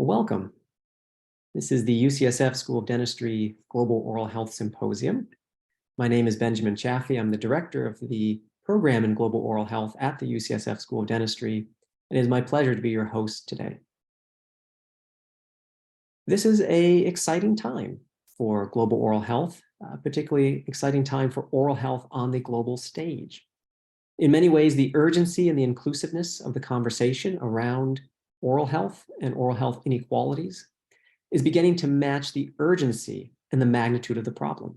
Welcome. This is the UCSF School of Dentistry Global Oral Health Symposium. My name is Benjamin Chaffee. I'm the director of the program in Global Oral Health at the UCSF School of Dentistry, and it is my pleasure to be your host today. This is an exciting time for global oral health, particularly exciting time for oral health on the global stage. In many ways, the urgency and the inclusiveness of the conversation around oral health and oral health inequalities is beginning to match the urgency and the magnitude of the problem.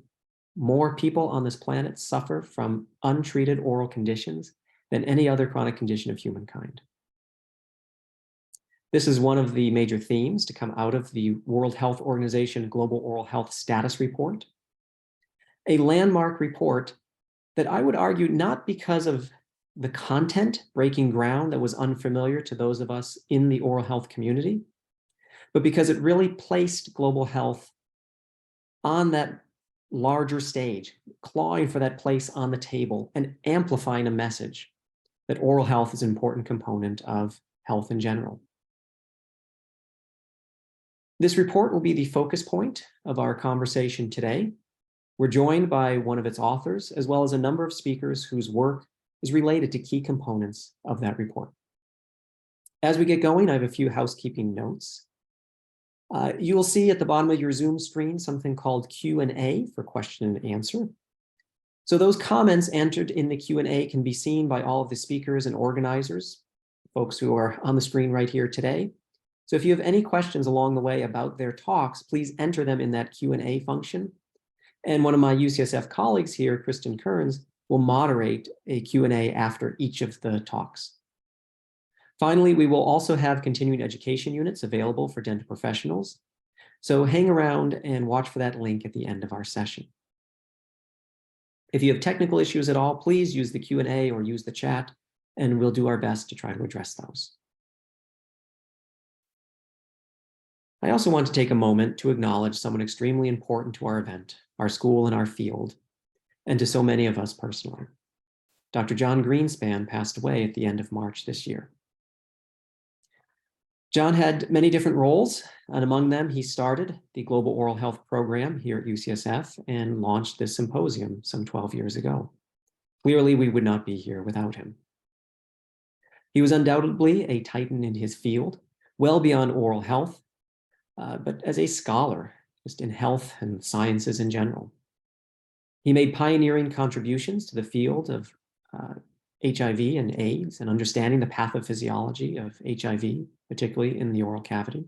More people on this planet suffer from untreated oral conditions than any other chronic condition of humankind. This is one of the major themes to come out of the World Health Organization Global Oral Health Status Report, a landmark report that I would argue not because of the content breaking ground that was unfamiliar to those of us in the oral health community, but because it really placed global health on that larger stage, clawing for that place on the table and amplifying a message that oral health is an important component of health in general. This report will be the focus point of our conversation today. We're joined by one of its authors, as well as a number of speakers whose work is related to key components of that report. As we get going, I have a few housekeeping notes. You will see at the bottom of your Zoom screen something called Q&A for question and answer. So those comments entered in the Q&A can be seen by all of the speakers and organizers, folks who are on the screen right here today. So if you have any questions along the way about their talks, please enter them in that Q&A function. And one of my UCSF colleagues here, Kristen Kearns, will moderate a Q&A after each of the talks. Finally, we will also have continuing education units available for dental professionals. So hang around and watch for that link at the end of our session. If you have technical issues at all, please use the Q&A or use the chat, and we'll do our best to try to address those. I also want to take a moment to acknowledge someone extremely important to our event, our school, and our field, and to so many of us personally. Dr. John Greenspan passed away at the end of March this year. John had many different roles, and among them, he started the Global Oral Health Program here at UCSF and launched this symposium some 12 years ago. Clearly, we would not be here without him. He was undoubtedly a titan in his field, well beyond oral health, but as a scholar, just in health and sciences in general. He made pioneering contributions to the field of HIV and AIDS and understanding the pathophysiology of HIV, particularly in the oral cavity,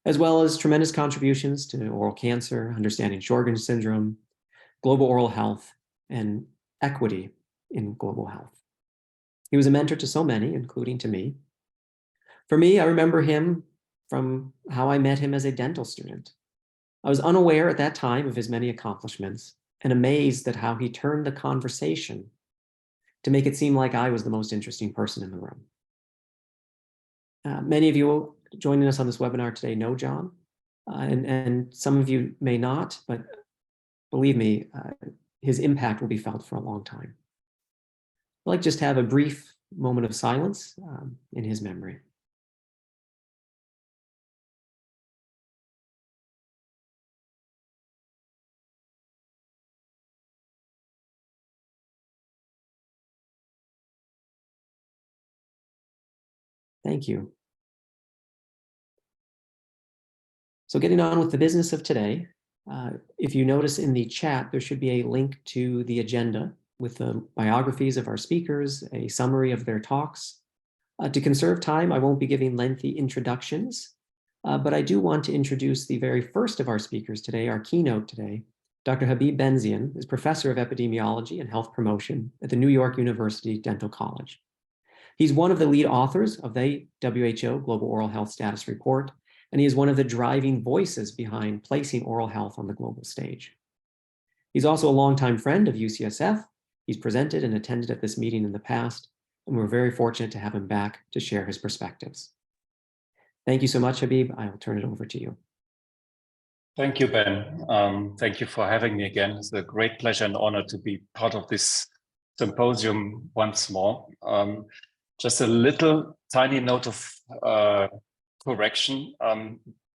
as well as tremendous contributions to oral cancer, understanding Sjogren's syndrome, global oral health, and equity in global health. He was a mentor to so many, including to me. For me, I remember him from how I met him as a dental student. I was unaware at that time of his many accomplishments and amazed at how he turned the conversation to make it seem like I was the most interesting person in the room. Many of you joining us on this webinar today know John, and some of you may not, but believe me, his impact will be felt for a long time. I'd like just to have a brief moment of silence in his memory. Thank you. So getting on with the business of today, if you notice in the chat, there should be a link to the agenda with the biographies of our speakers, a summary of their talks. To conserve time, I won't be giving lengthy introductions, but I do want to introduce the very first of our speakers today, our keynote today. Dr. Habib Benzian is professor of epidemiology and health promotion at the New York University Dental College. He's one of the lead authors of the WHO Global Oral Health Status Report, and he is one of the driving voices behind placing oral health on the global stage. He's also a longtime friend of UCSF. He's presented and attended at this meeting in the past, and we're very fortunate to have him back to share his perspectives. Thank you so much, Habib. I will turn it over to you. Thank you, Ben. Thank you for having me again. It's a great pleasure and honor to be part of this symposium once more. Just a little tiny note of correction.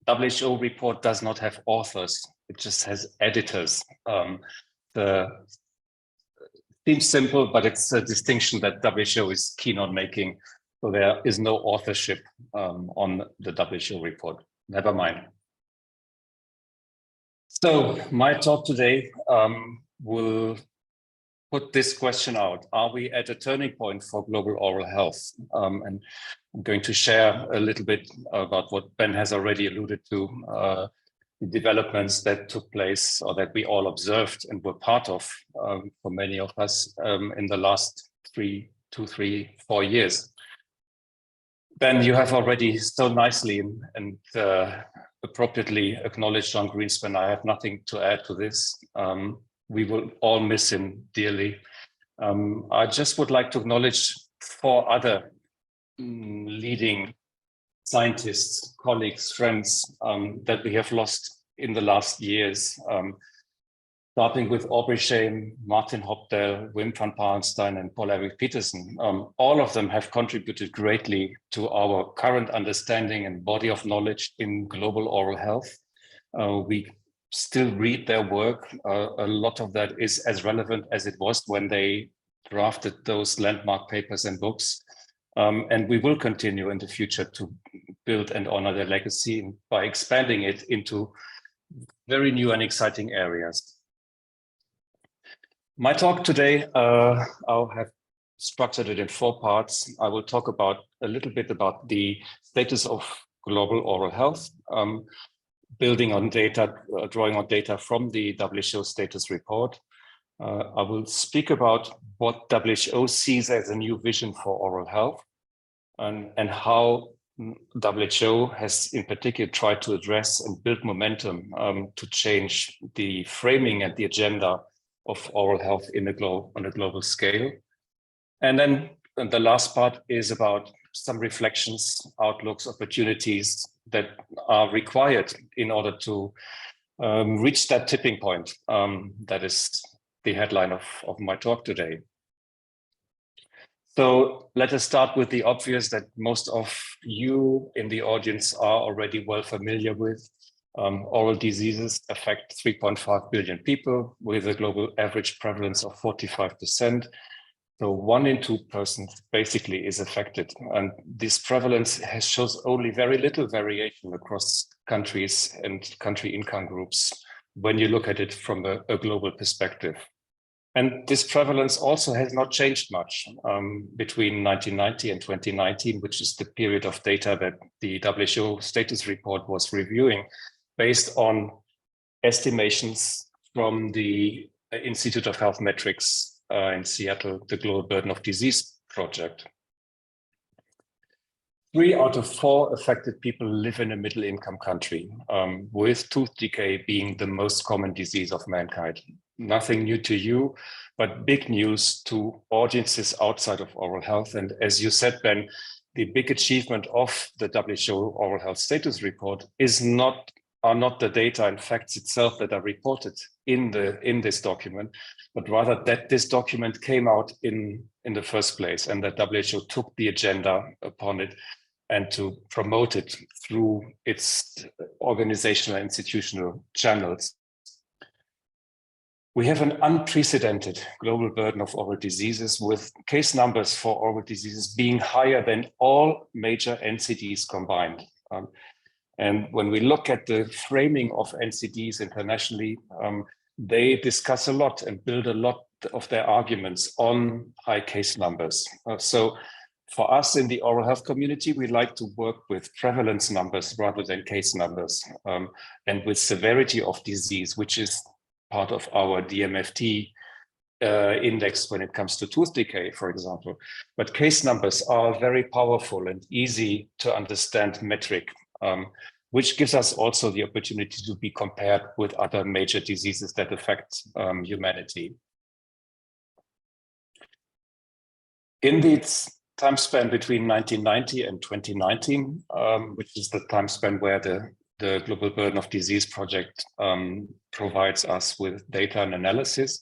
WHO report does not have authors. It just has editors. The seems simple, but it's a distinction that WHO is keen on making. So there is no authorship on the WHO report. Never mind. So my talk today will put this question out. Are we at a turning point for global oral health? And I'm going to share a little bit about what Ben has already alluded to, the developments that took place or that we all observed and were part of for many of us in the last 4 years. Ben, you have already so nicely and appropriately acknowledged John Greenspan. I have nothing to add to this. We will all miss him dearly. I just would like to acknowledge 4 other leading scientists, colleagues, friends that we have lost in the last years, starting with Aubrey Shame, Martin Hopdale, Wim van Parenstein, and Paul Erik Peterson. All of them have contributed greatly to our current understanding and body of knowledge in global oral health. We still read their work. A lot of that is as relevant as it was when they drafted those landmark papers and books. And we will continue in the future to build and honor their legacy by expanding it into very new and exciting areas. My talk today, I'll have structured it in 4 parts. I will talk about a little bit about the status of global oral health, building on data, drawing on data from the WHO status report. I will speak about what WHO sees as a new vision for oral health and how WHO has in particular tried to address and build momentum to change the framing and the agenda of oral health on a global scale. And then the last part is about some reflections, outlooks, opportunities that are required in order to reach that tipping point. That is the headline of my talk today. So let us start with the obvious that most of you in the audience are already well familiar with. Oral diseases affect 3.5 billion people with a global average prevalence of 45%. So 1 in 2 persons basically is affected. And this prevalence shows only very little variation across countries and country income groups when you look at it from a global perspective. And this prevalence also has not changed much between 1990 and 2019, which is the period of data that the WHO status report was reviewing based on estimations from the Institute of Health Metrics in Seattle, the Global Burden of Disease project. 3 out of 4 affected people live in a middle-income country, with tooth decay being the most common disease of mankind. Nothing new to you, but big news to audiences outside of oral health. And as you said, Ben, the big achievement of the WHO Oral Health Status Report are not the data and facts itself that are reported in this document, but rather that this document came out in the first place and that WHO took the agenda upon it and to promote it through its organizational and institutional channels. We have an unprecedented global burden of oral diseases, with case numbers for oral diseases being higher than all major NCDs combined. And when we look at the framing of NCDs internationally, they discuss a lot and build a lot of their arguments on high case numbers. So for us in the oral health community, we like to work with prevalence numbers rather than case numbers, and with severity of disease, which is part of our DMFT index when it comes to tooth decay, for example. But case numbers are very powerful and easy to understand metric, which gives us also the opportunity to be compared with other major diseases that affect humanity. In this time span between 1990 and 2019, which is the time span where the Global Burden of Disease project provides us with data and analysis,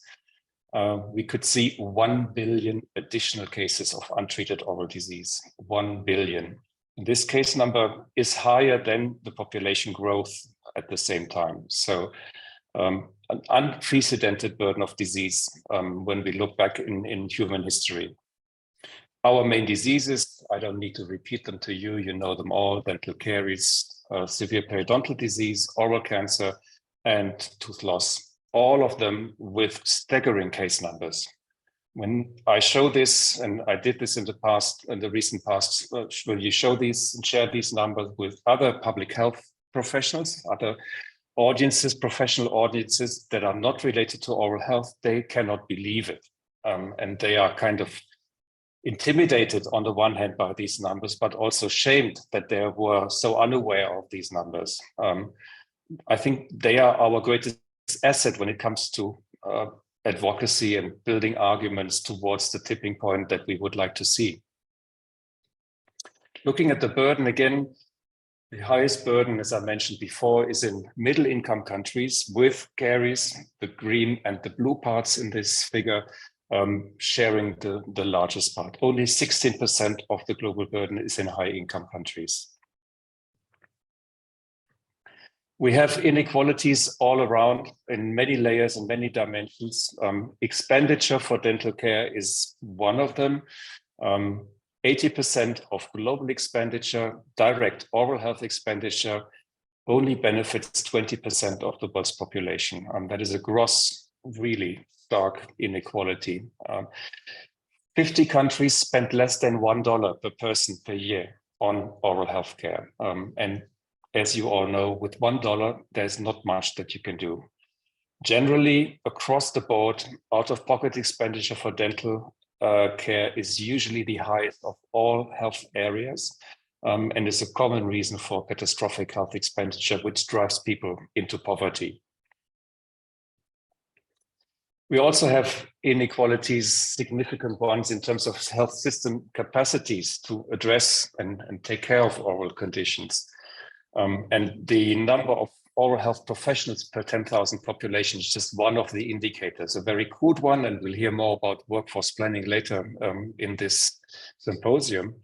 we could see 1 billion additional cases of untreated oral disease, 1 billion. This case number is higher than the population growth at the same time. So an unprecedented burden of disease when we look back in human history. Our main diseases, I don't need to repeat them to you, you know them all: dental caries, severe periodontal disease, oral cancer, and tooth loss. All of them with staggering case numbers. When I show this, and I did this in the past, in the recent past, when you show these and share these numbers with other public health professionals, other audiences, professional audiences that are not related to oral health, they cannot believe it. And they are kind of intimidated on the one hand by these numbers, but also shamed that they were so unaware of these numbers. I think they are our greatest asset when it comes to advocacy and building arguments towards the tipping point that we would like to see. Looking at the burden again, the highest burden, as I mentioned before, is in middle-income countries with caries, the green and the blue parts in this figure, sharing the largest part. Only 16% of the global burden is in high-income countries. We have inequalities all around in many layers and many dimensions. Expenditure for dental care is one of them. 80% of global expenditure, direct oral health expenditure, only benefits 20% of the world's population. That is a gross, really stark inequality. 50 countries spend less than $1 per person per year on oral health care. And as you all know, with $1, there's not much that you can do. Generally, across the board, out-of-pocket expenditure for dental care is usually the highest of all health areas, and is a common reason for catastrophic health expenditure, which drives people into poverty. We also have inequalities, significant ones, in terms of health system capacities to address and take care of oral conditions. And the number of oral health professionals per 10,000 population is just one of the indicators, a very crude one, and we'll hear more about workforce planning later in this symposium.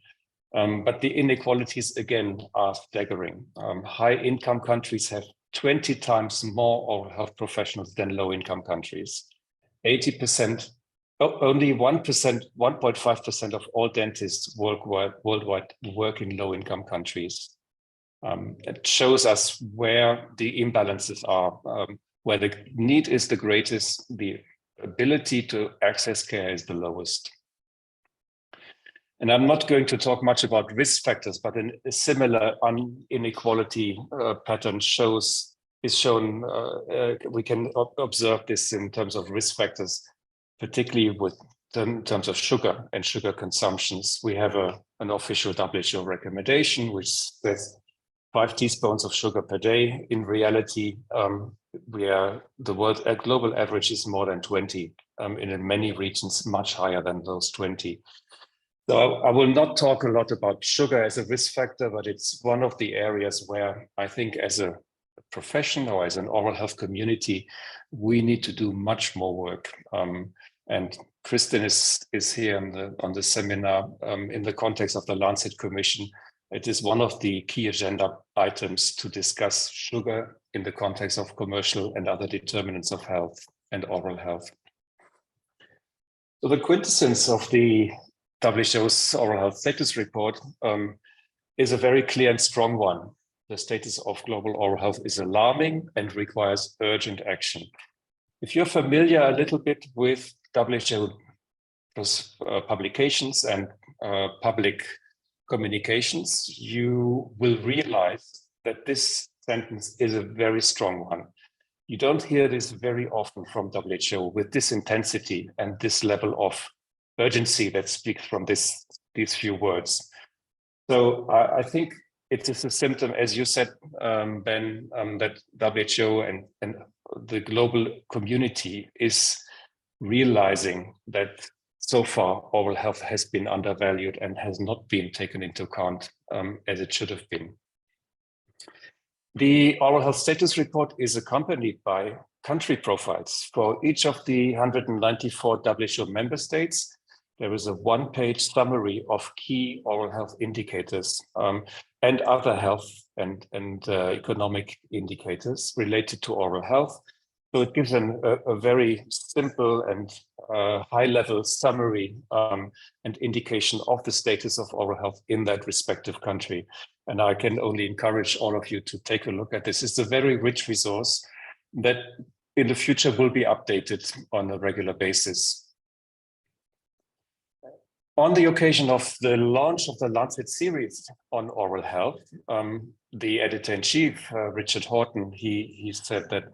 But the inequalities, again, are staggering. High-income countries have 20 times more oral health professionals than low-income countries. 80%, only 1.5% of all dentists worldwide work in low-income countries. It shows us where the imbalances are, where the need is the greatest, the ability to access care is the lowest. And I'm not going to talk much about risk factors, but a similar inequality pattern is shown. We can observe this in terms of risk factors, particularly in terms of sugar and sugar consumptions. We have an official WHO recommendation, which says 5 teaspoons of sugar per day. In reality, the global average is more than 20, and in many regions much higher than those 20. So I will not talk a lot about sugar as a risk factor, but it's one of the areas where I think as a profession or as an oral health community, we need to do much more work. And Kristen is here on the seminar in the context of the Lancet Commission. It is one of the key agenda items to discuss sugar in the context of commercial and other determinants of health and oral health. So the quintessence of the WHO's Oral Health Status Report is a very clear and strong one. The status of global oral health is alarming and requires urgent action. If you're familiar a little bit with WHO publications and public communications, you will realize that this sentence is a very strong one. You don't hear this very often from WHO with this intensity and this level of urgency that speaks from these few words. So I think it is a symptom, as you said, Ben, that WHO and the global community is realizing that so far oral health has been undervalued and has not been taken into account as it should have been. The Oral Health Status Report is accompanied by country profiles for each of the 194 WHO member states there is a one-page summary of key oral health indicators and other health and economic indicators related to oral health. So it gives a very simple and high-level summary and indication of the status of oral health in that respective country. And I can only encourage all of you to take a look at this. It's a very rich resource that in the future will be updated on a regular basis. On the occasion of the launch of the Lancet series on oral health, the editor-in-chief, Richard Horton, he said that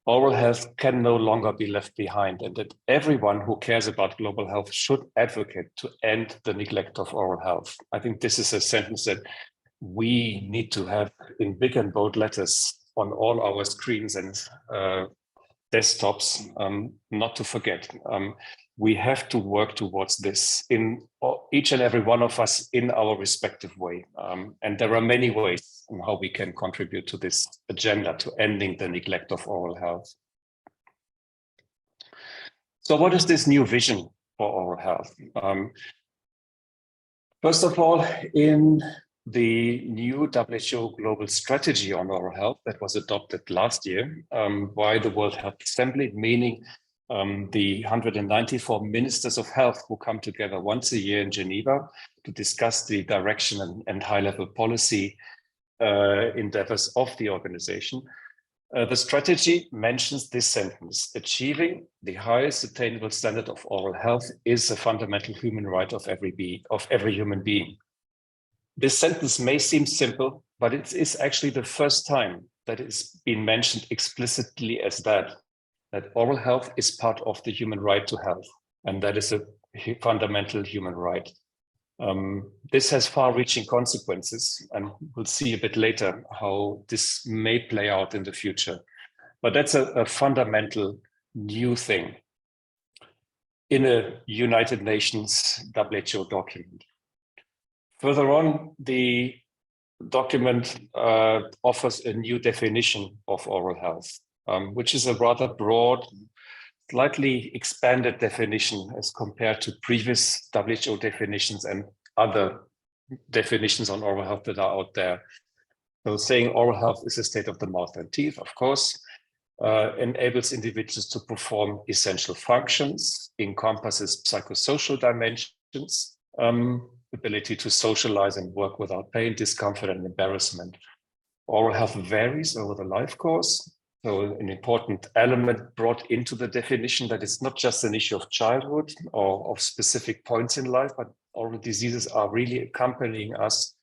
oral health can no longer be left behind, and that everyone who cares about global health should advocate to end the neglect of oral health. I think this is a sentence that we need to have in big and bold letters on all our screens and desktops, not to forget. We have to work towards this in each and every one of us in our respective way. And there are many ways on how we can contribute to this agenda, to ending the neglect of oral health. So what is this new vision for oral health? First of all, in the new WHO Global Strategy on Oral Health that was adopted last year by the World Health Assembly, meaning the 194 ministers of health who come together once a year in Geneva to discuss the direction and high-level policy endeavors of the organization. The strategy mentions this sentence: achieving the highest attainable standard of oral health is a fundamental human right of every human being. This sentence may seem simple, but it is actually the first time that it's been mentioned explicitly as that oral health is part of the human right to health, and that is a fundamental human right. This has far-reaching consequences, and we'll see a bit later how this may play out in the future. But that's a fundamental new thing in a United Nations WHO document. Further on, the document offers a new definition of oral health, which is a rather broad, slightly expanded definition as compared to previous WHO definitions and other definitions on oral health that are out there. So saying oral health is a state of the mouth and teeth, of course, enables individuals to perform essential functions, encompasses psychosocial dimensions, ability to socialize and work without pain, discomfort, and embarrassment. Oral health varies over the life course. So an important element brought into the definition that it's not just an issue of childhood or of specific points in life, but oral diseases are really accompanying us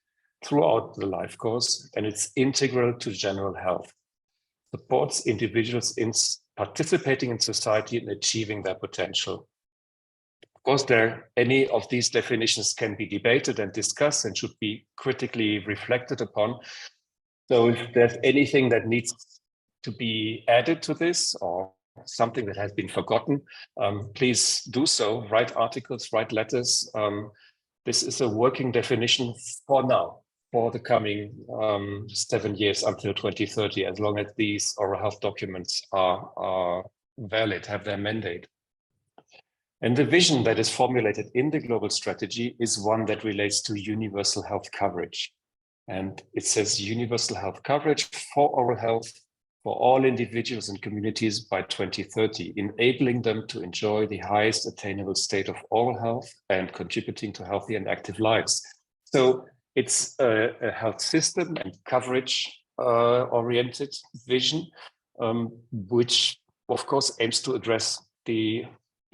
throughout the life course, and it's integral to general health. Supports individuals in participating in society and achieving their potential. Of course, any of these definitions can be debated and discussed and should be critically reflected upon. So if there's anything that needs to be added to this or something that has been forgotten, please do so. Write articles, write letters. This is a working definition for now, for the coming 7 years until 2030, as long as these oral health documents are valid, have their mandate. And the vision that is formulated in the global strategy is one that relates to universal health coverage. And it says universal health coverage for oral health for all individuals and communities by 2030, enabling them to enjoy the highest attainable state of oral health and contributing to healthy and active lives. So it's a health system and coverage oriented vision, which of course aims to address the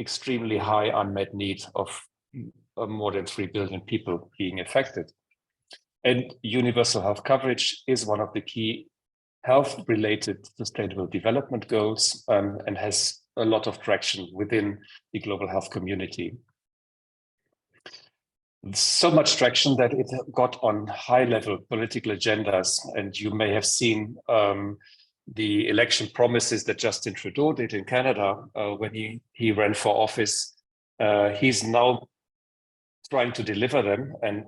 extremely high unmet need of more than 3 billion people being affected. And universal health coverage is one of the key health-related sustainable development goals and has a lot of traction within the global health community. So much traction that it got on high-level political agendas, and you may have seen the election promises that Justin Trudeau did in Canada when he ran for office. He's now trying to deliver them, and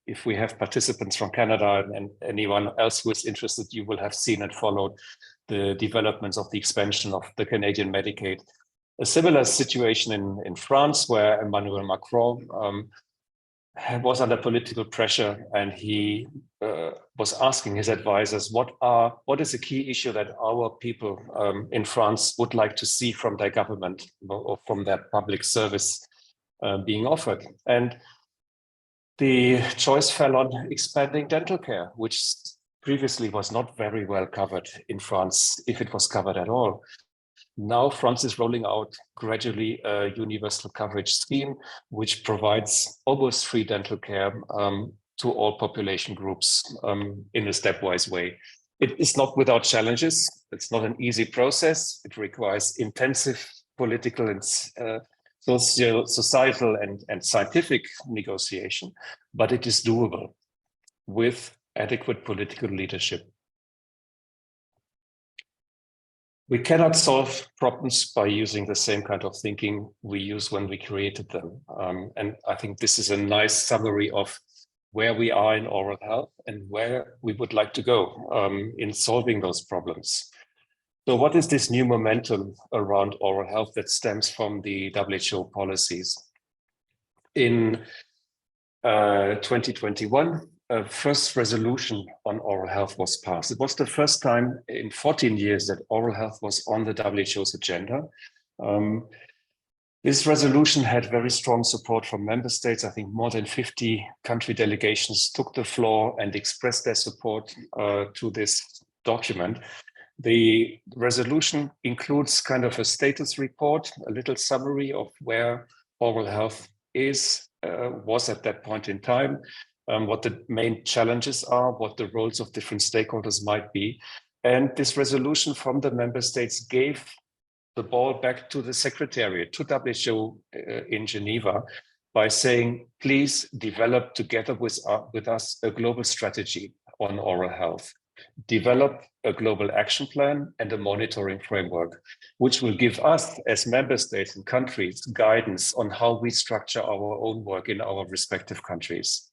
if we have participants from Canada and anyone else who is interested, you will have seen and followed the developments of the expansion of the Canadian Medicaid. A similar situation in France, where Emmanuel Macron was under political pressure, and he was asking his advisors, what is a key issue that our people in France would like to see from their government or from their public service being offered. And the choice fell on expanding dental care, which previously was not very well covered in France, if it was covered at all. Now France is rolling out gradually a universal coverage scheme, which provides almost free dental care to all population groups in a stepwise way. It is not without challenges. It's not an easy process. It requires intensive political and societal and scientific negotiation, but it is doable with adequate political leadership. We cannot solve problems by using the same kind of thinking we used when we created them. And I think this is a nice summary of where we are in oral health and where we would like to go in solving those problems. So what is this new momentum around oral health that stems from the WHO policies? In 2021, a first resolution on oral health was passed. It was the first time in 14 years that oral health was on the WHO's agenda. This resolution had very strong support from member states. I think more than 50 country delegations took the floor and expressed their support to this document. The resolution includes kind of a status report, a little summary of where oral health was at that point in time, what the main challenges are, what the roles of different stakeholders might be. And this resolution from the member states gave the ball back to the Secretariat, to WHO in Geneva, by saying, please develop together with us a global strategy on oral health. Develop a global action plan and a monitoring framework, which will give us as member states and countries guidance on how we structure our own work in our respective countries.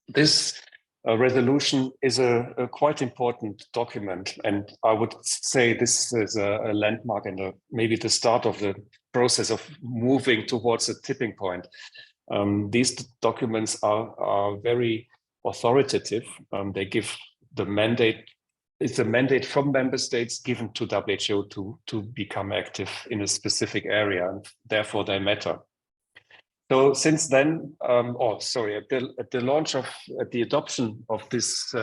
This resolution is a quite important document, and I would say this is a landmark and maybe the start of the process of moving towards a tipping point. These documents are very authoritative. They give the mandate. It's a mandate from member states given to WHO to become active in a specific area, and therefore they matter. So since then, at the adoption of this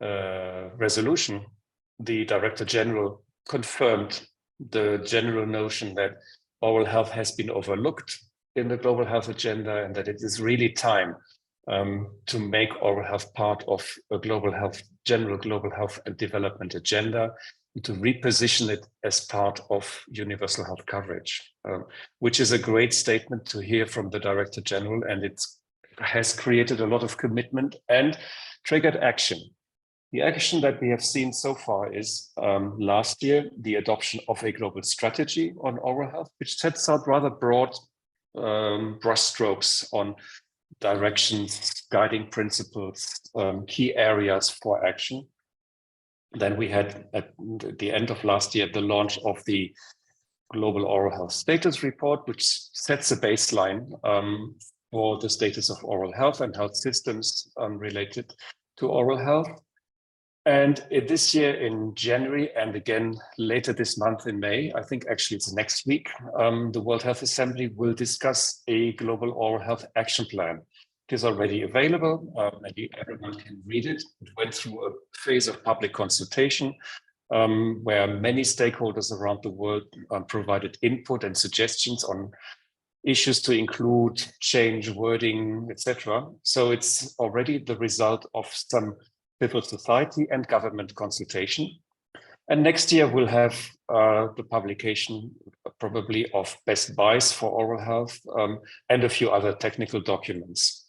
resolution, the Director General confirmed the general notion that oral health has been overlooked in the global health agenda, and that it is really time to make oral health part of a general global health and development agenda, and to reposition it as part of universal health coverage, which is a great statement to hear from the Director General, and it has created a lot of commitment and triggered action. The action that we have seen so far is last year, the adoption of a global strategy on oral health, which sets out rather broad brushstrokes on directions, guiding principles, key areas for action. Then we had at the end of last year the launch of the Global Oral Health Status Report, which sets a baseline for the status of oral health and health systems related to oral health. And this year in January, and again later this month in May, I think actually it's next week, the World Health Assembly will discuss a global oral health action plan. It is already available, and everyone can read it. It went through a phase of public consultation where many stakeholders around the world provided input and suggestions on issues to include, change wording, etc. So it's already the result of some civil society and government consultation. And next year we'll have the publication probably of best buys for oral health and a few other technical documents.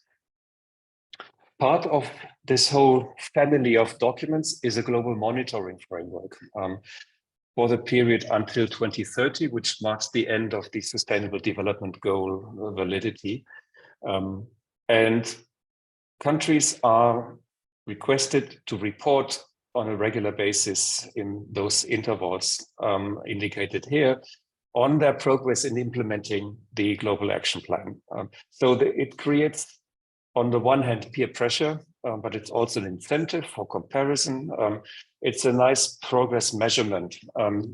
Part of this whole family of documents is a global monitoring framework for the period until 2030, which marks the end of the Sustainable Development Goal validity. And countries are requested to report on a regular basis in those intervals indicated here on their progress in implementing the Global Action Plan. It creates, on the one hand, peer pressure, but it's also an incentive for comparison. It's a nice progress measurement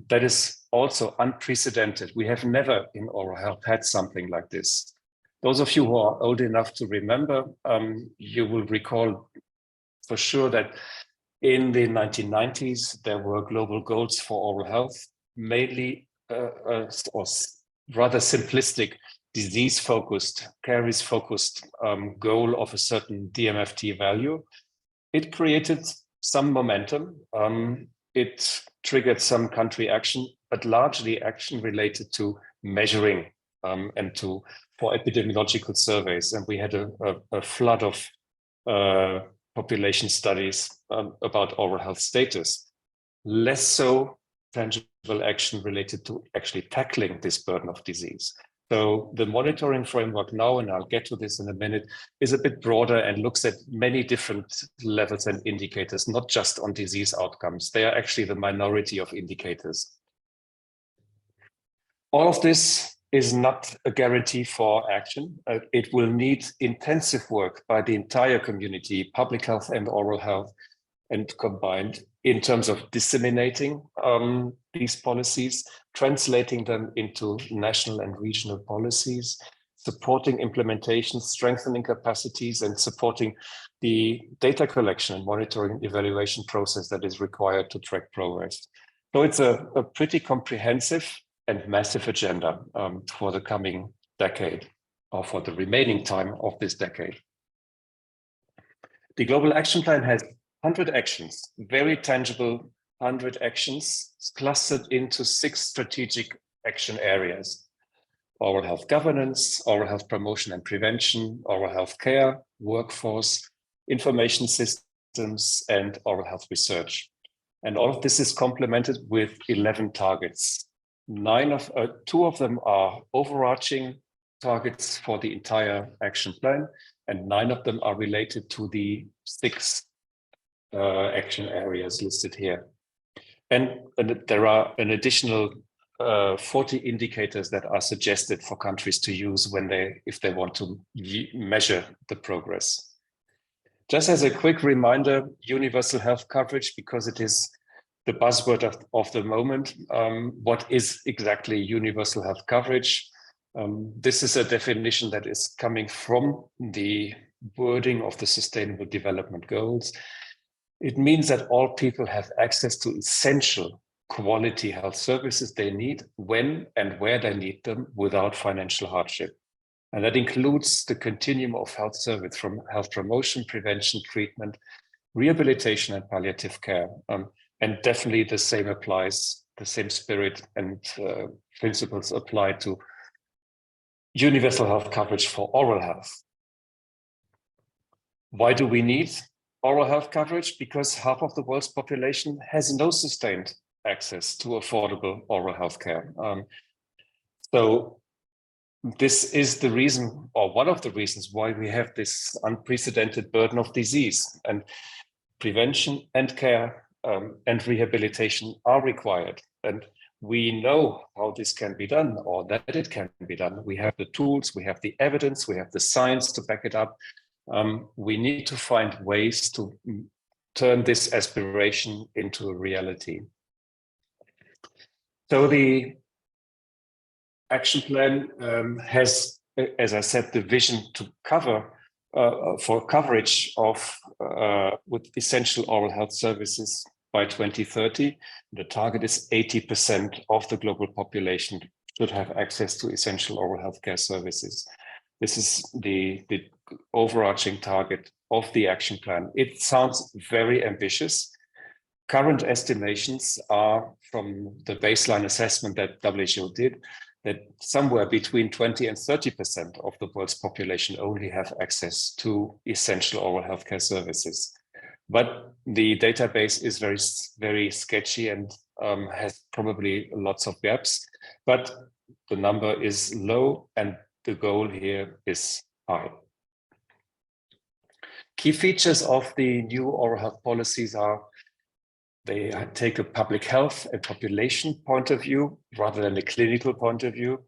that is also unprecedented. We have never in oral health had something like this. Those of you who are old enough to remember, you will recall for sure that in the 1990s, there were global goals for oral health, mainly or rather simplistic, disease-focused, caries-focused goal of a certain DMFT value. It created some momentum. It triggered some country action, but largely action related to measuring and for epidemiological surveys. And we had a flood of population studies about oral health status. Less so tangible action related to actually tackling this burden of disease. So the monitoring framework now, and I'll get to this in a minute, is a bit broader and looks at many different levels and indicators, not just on disease outcomes. They are actually the minority of indicators. All of this is not a guarantee for action. It will need intensive work by the entire community, public health and oral health, and combined in terms of disseminating these policies, translating them into national and regional policies, supporting implementation, strengthening capacities, and supporting the data collection and monitoring evaluation process that is required to track progress. So it's a pretty comprehensive and massive agenda for the coming decade, or for the remaining time of this decade. The Global Action Plan has 100 actions, very tangible 100 actions clustered into 6 strategic action areas: oral health governance, oral health promotion and prevention, oral health care, workforce, information systems, and oral health research. And all of this is complemented with 11 targets. 2 of them are overarching targets for the entire action plan, and 9 of them are related to the 6 action areas listed here. And there are an additional 40 indicators that are suggested for countries to use if they want to measure the progress. Just as a quick reminder, universal health coverage, because it is the buzzword of the moment. What is exactly universal health coverage? This is a definition that is coming from the wording of the Sustainable Development Goals. It means that all people have access to essential quality health services they need when and where they need them without financial hardship. And that includes the continuum of health service from health promotion, prevention, treatment, rehabilitation, and palliative care. And definitely the same applies, the same spirit and principles apply to universal health coverage for oral health. Why do we need oral health coverage? Because half of the world's population has no sustained access to affordable oral health care. So this is the reason, or one of the reasons, why we have this unprecedented burden of disease, and prevention and care and rehabilitation are required. And we know how this can be done, or that it can be done. We have the tools, we have the evidence, we have the science to back it up. We need to find ways to turn this aspiration into a reality. So the action plan has, as I said, the vision to cover for coverage of with essential oral health services by 2030. The target is 80% of the global population should have access to essential oral health care services. This is the overarching target of the action plan. It sounds very ambitious. Current estimations are from the baseline assessment that WHO did, that somewhere between 20 and 30% of the world's population only have access to essential oral healthcare services. But the database is very, very sketchy and has probably lots of gaps, but the number is low and the goal here is high. Key features of the new oral health policies are They take a public health and population point of view rather than a clinical point of view.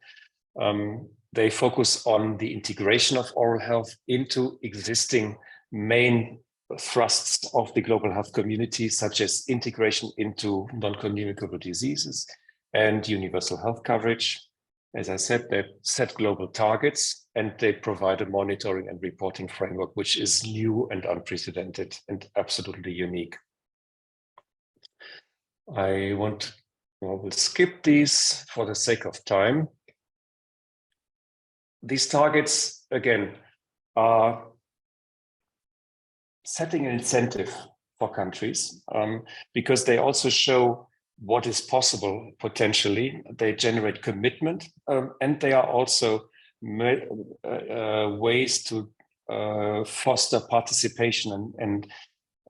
They focus on the integration of oral health into existing main thrusts of the global health community, such as integration into non-communicable diseases and universal health coverage. As I said, they set global targets and they provide a monitoring and reporting framework, which is new and unprecedented and absolutely unique. I will skip these for the sake of time. These targets, again, are setting an incentive for countries because they also show what is possible potentially. They generate commitment and they are also ways to foster participation and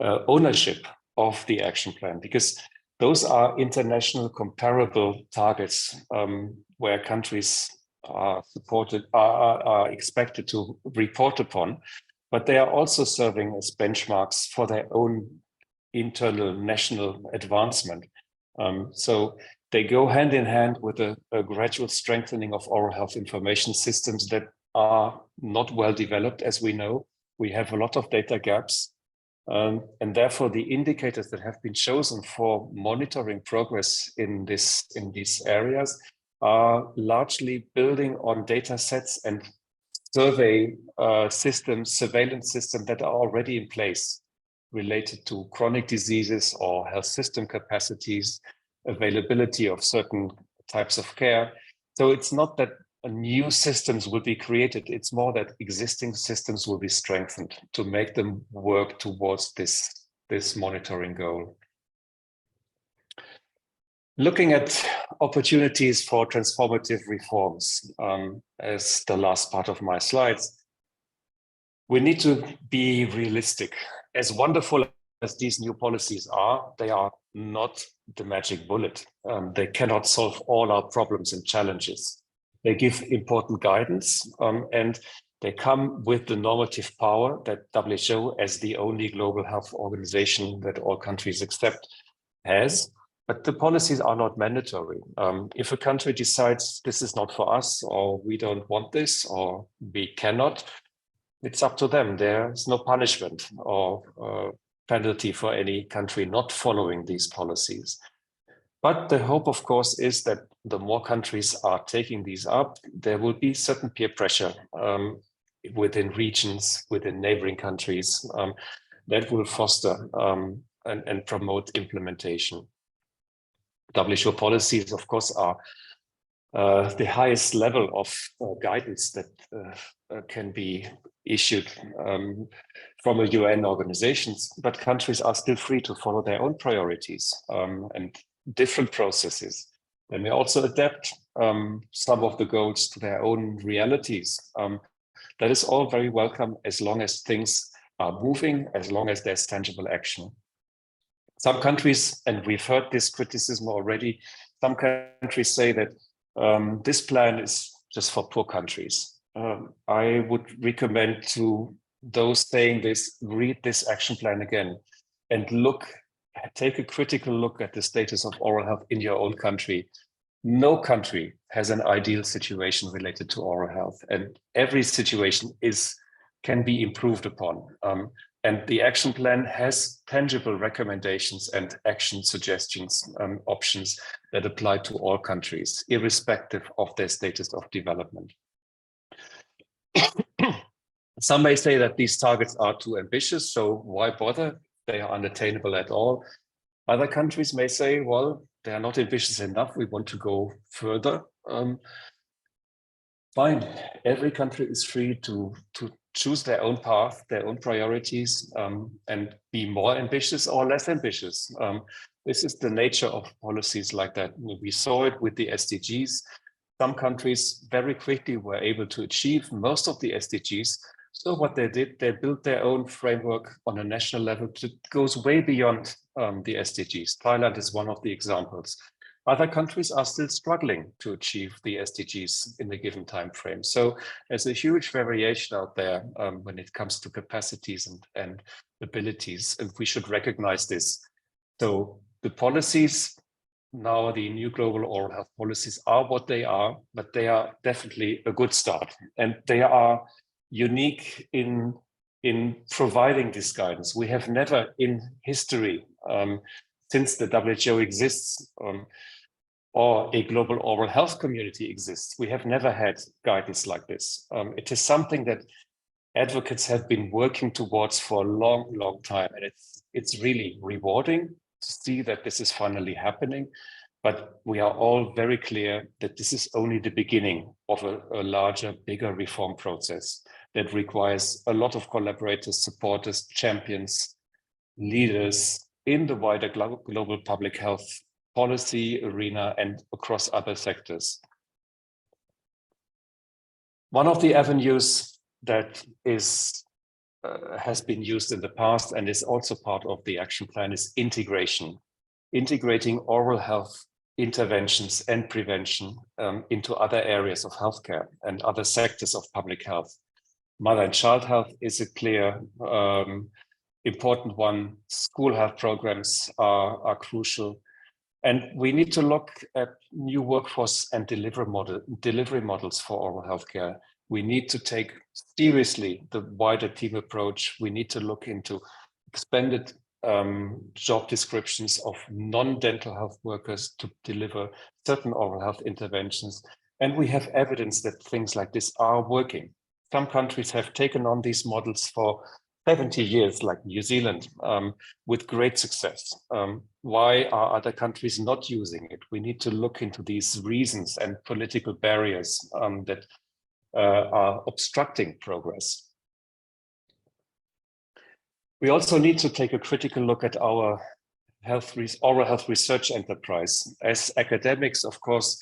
ownership of the action plan, because those are international comparable targets where countries are expected to report upon, but they are also serving as benchmarks for their own internal national advancement. So they go hand in hand with a gradual strengthening of oral health information systems that are not well developed, as we know. We have a lot of data gaps. And therefore, the indicators that have been chosen for monitoring progress in these areas are largely building on data sets and survey systems, surveillance systems that are already in place related to chronic diseases or health system capacities, availability of certain types of care. So it's not that new systems will be created. It's more that existing systems will be strengthened to make them work towards this monitoring goal. Looking at opportunities for transformative reforms as the last part of my slides, we need to be realistic. As wonderful as these new policies are, they are not the magic bullet. They cannot solve all our problems and challenges. They give important guidance and they come with the normative power that WHO, as the only global health organization that all countries accept, has. But the policies are not mandatory. If a country decides this is not for us, or we don't want this, or we cannot, it's up to them. There's no punishment or penalty for any country not following these policies. But the hope, of course, is that the more countries are taking these up, there will be certain peer pressure within regions, within neighboring countries that will foster and promote implementation. WHO policies, of course, are the highest level of guidance that can be issued from a UN organizations, but countries are still free to follow their own priorities and different processes. They may also adapt some of the goals to their own realities. That is all very welcome as long as things are moving, as long as there's tangible action. Some countries, and we've heard this criticism already, some countries say that this plan is just for poor countries. I would recommend to those saying this, read this action plan again and take a critical look at the status of oral health in your own country. No country has an ideal situation related to oral health, and every situation can be improved upon. And the action plan has tangible recommendations and action suggestions, options that apply to all countries, irrespective of their status of development. Some may say that these targets are too ambitious, so why bother? They are unattainable at all. Other countries may say, well, they are not ambitious enough. We want to go further. Fine. Every country is free to choose their own path, their own priorities, and be more ambitious or less ambitious. This is the nature of policies like that. We saw it with the SDGs. Some countries very quickly were able to achieve most of the SDGs. So what they did, they built their own framework on a national level that goes way beyond the SDGs. Thailand is one of the examples. Other countries are still struggling to achieve the SDGs in a given time frame. So there's a huge variation out there when it comes to capacities and abilities, and we should recognize this. So The policies, now the new global oral health policies, are what they are, but they are definitely a good start. And they are unique in providing this guidance. We have never in history, since the WHO exists, or a global oral health community exists, we have never had guidance like this. It is something that advocates have been working towards for a long, long time. And it's really rewarding to see that this is finally happening. But we are all very clear that this is only the beginning of a larger, bigger reform process that requires a lot of collaborators, supporters, champions, leaders in the wider global public health policy arena and across other sectors. One of the avenues that has been used in the past and is also part of the action plan is integration. Integrating oral health interventions and prevention into other areas of healthcare and other sectors of public health. Mother and child health is a clear important one. School health programs are crucial. And we need to look at new workforce and delivery models for oral healthcare. We need to take seriously the wider team approach. We need to look into expanded job descriptions of non-dental health workers to deliver certain oral health interventions. And we have evidence that things like this are working. Some countries have taken on these models for 70 years, like New Zealand, with great success. Why are other countries not using it? We need to look into these reasons and political barriers that are obstructing progress. We also need to take a critical look at our oral health research enterprise. As academics, of course,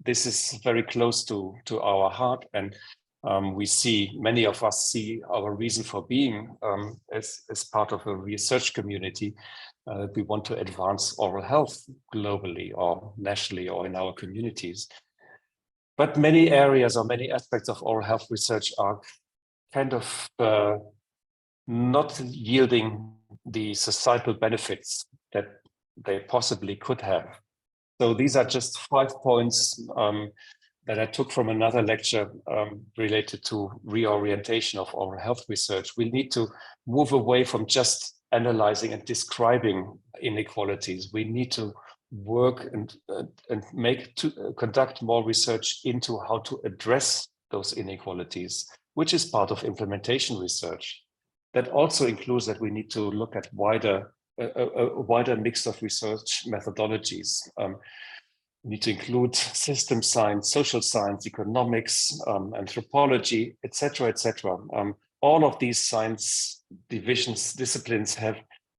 this is very close to our heart, and many of us see our reason for being as part of a research community. We want to advance oral health globally or nationally or in our communities. But many areas or many aspects of oral health research are kind of not yielding the societal benefits that they possibly could have. So these are just 5 points that I took from another lecture related to reorientation of oral health research. We need to move away from just analyzing and describing inequalities. We need to work and conduct more research into how to address those inequalities, which is part of implementation research. That also includes that we need to look at a wider mix of research methodologies. We need to include system science, social science, economics, anthropology, etc., etc. All of these science disciplines have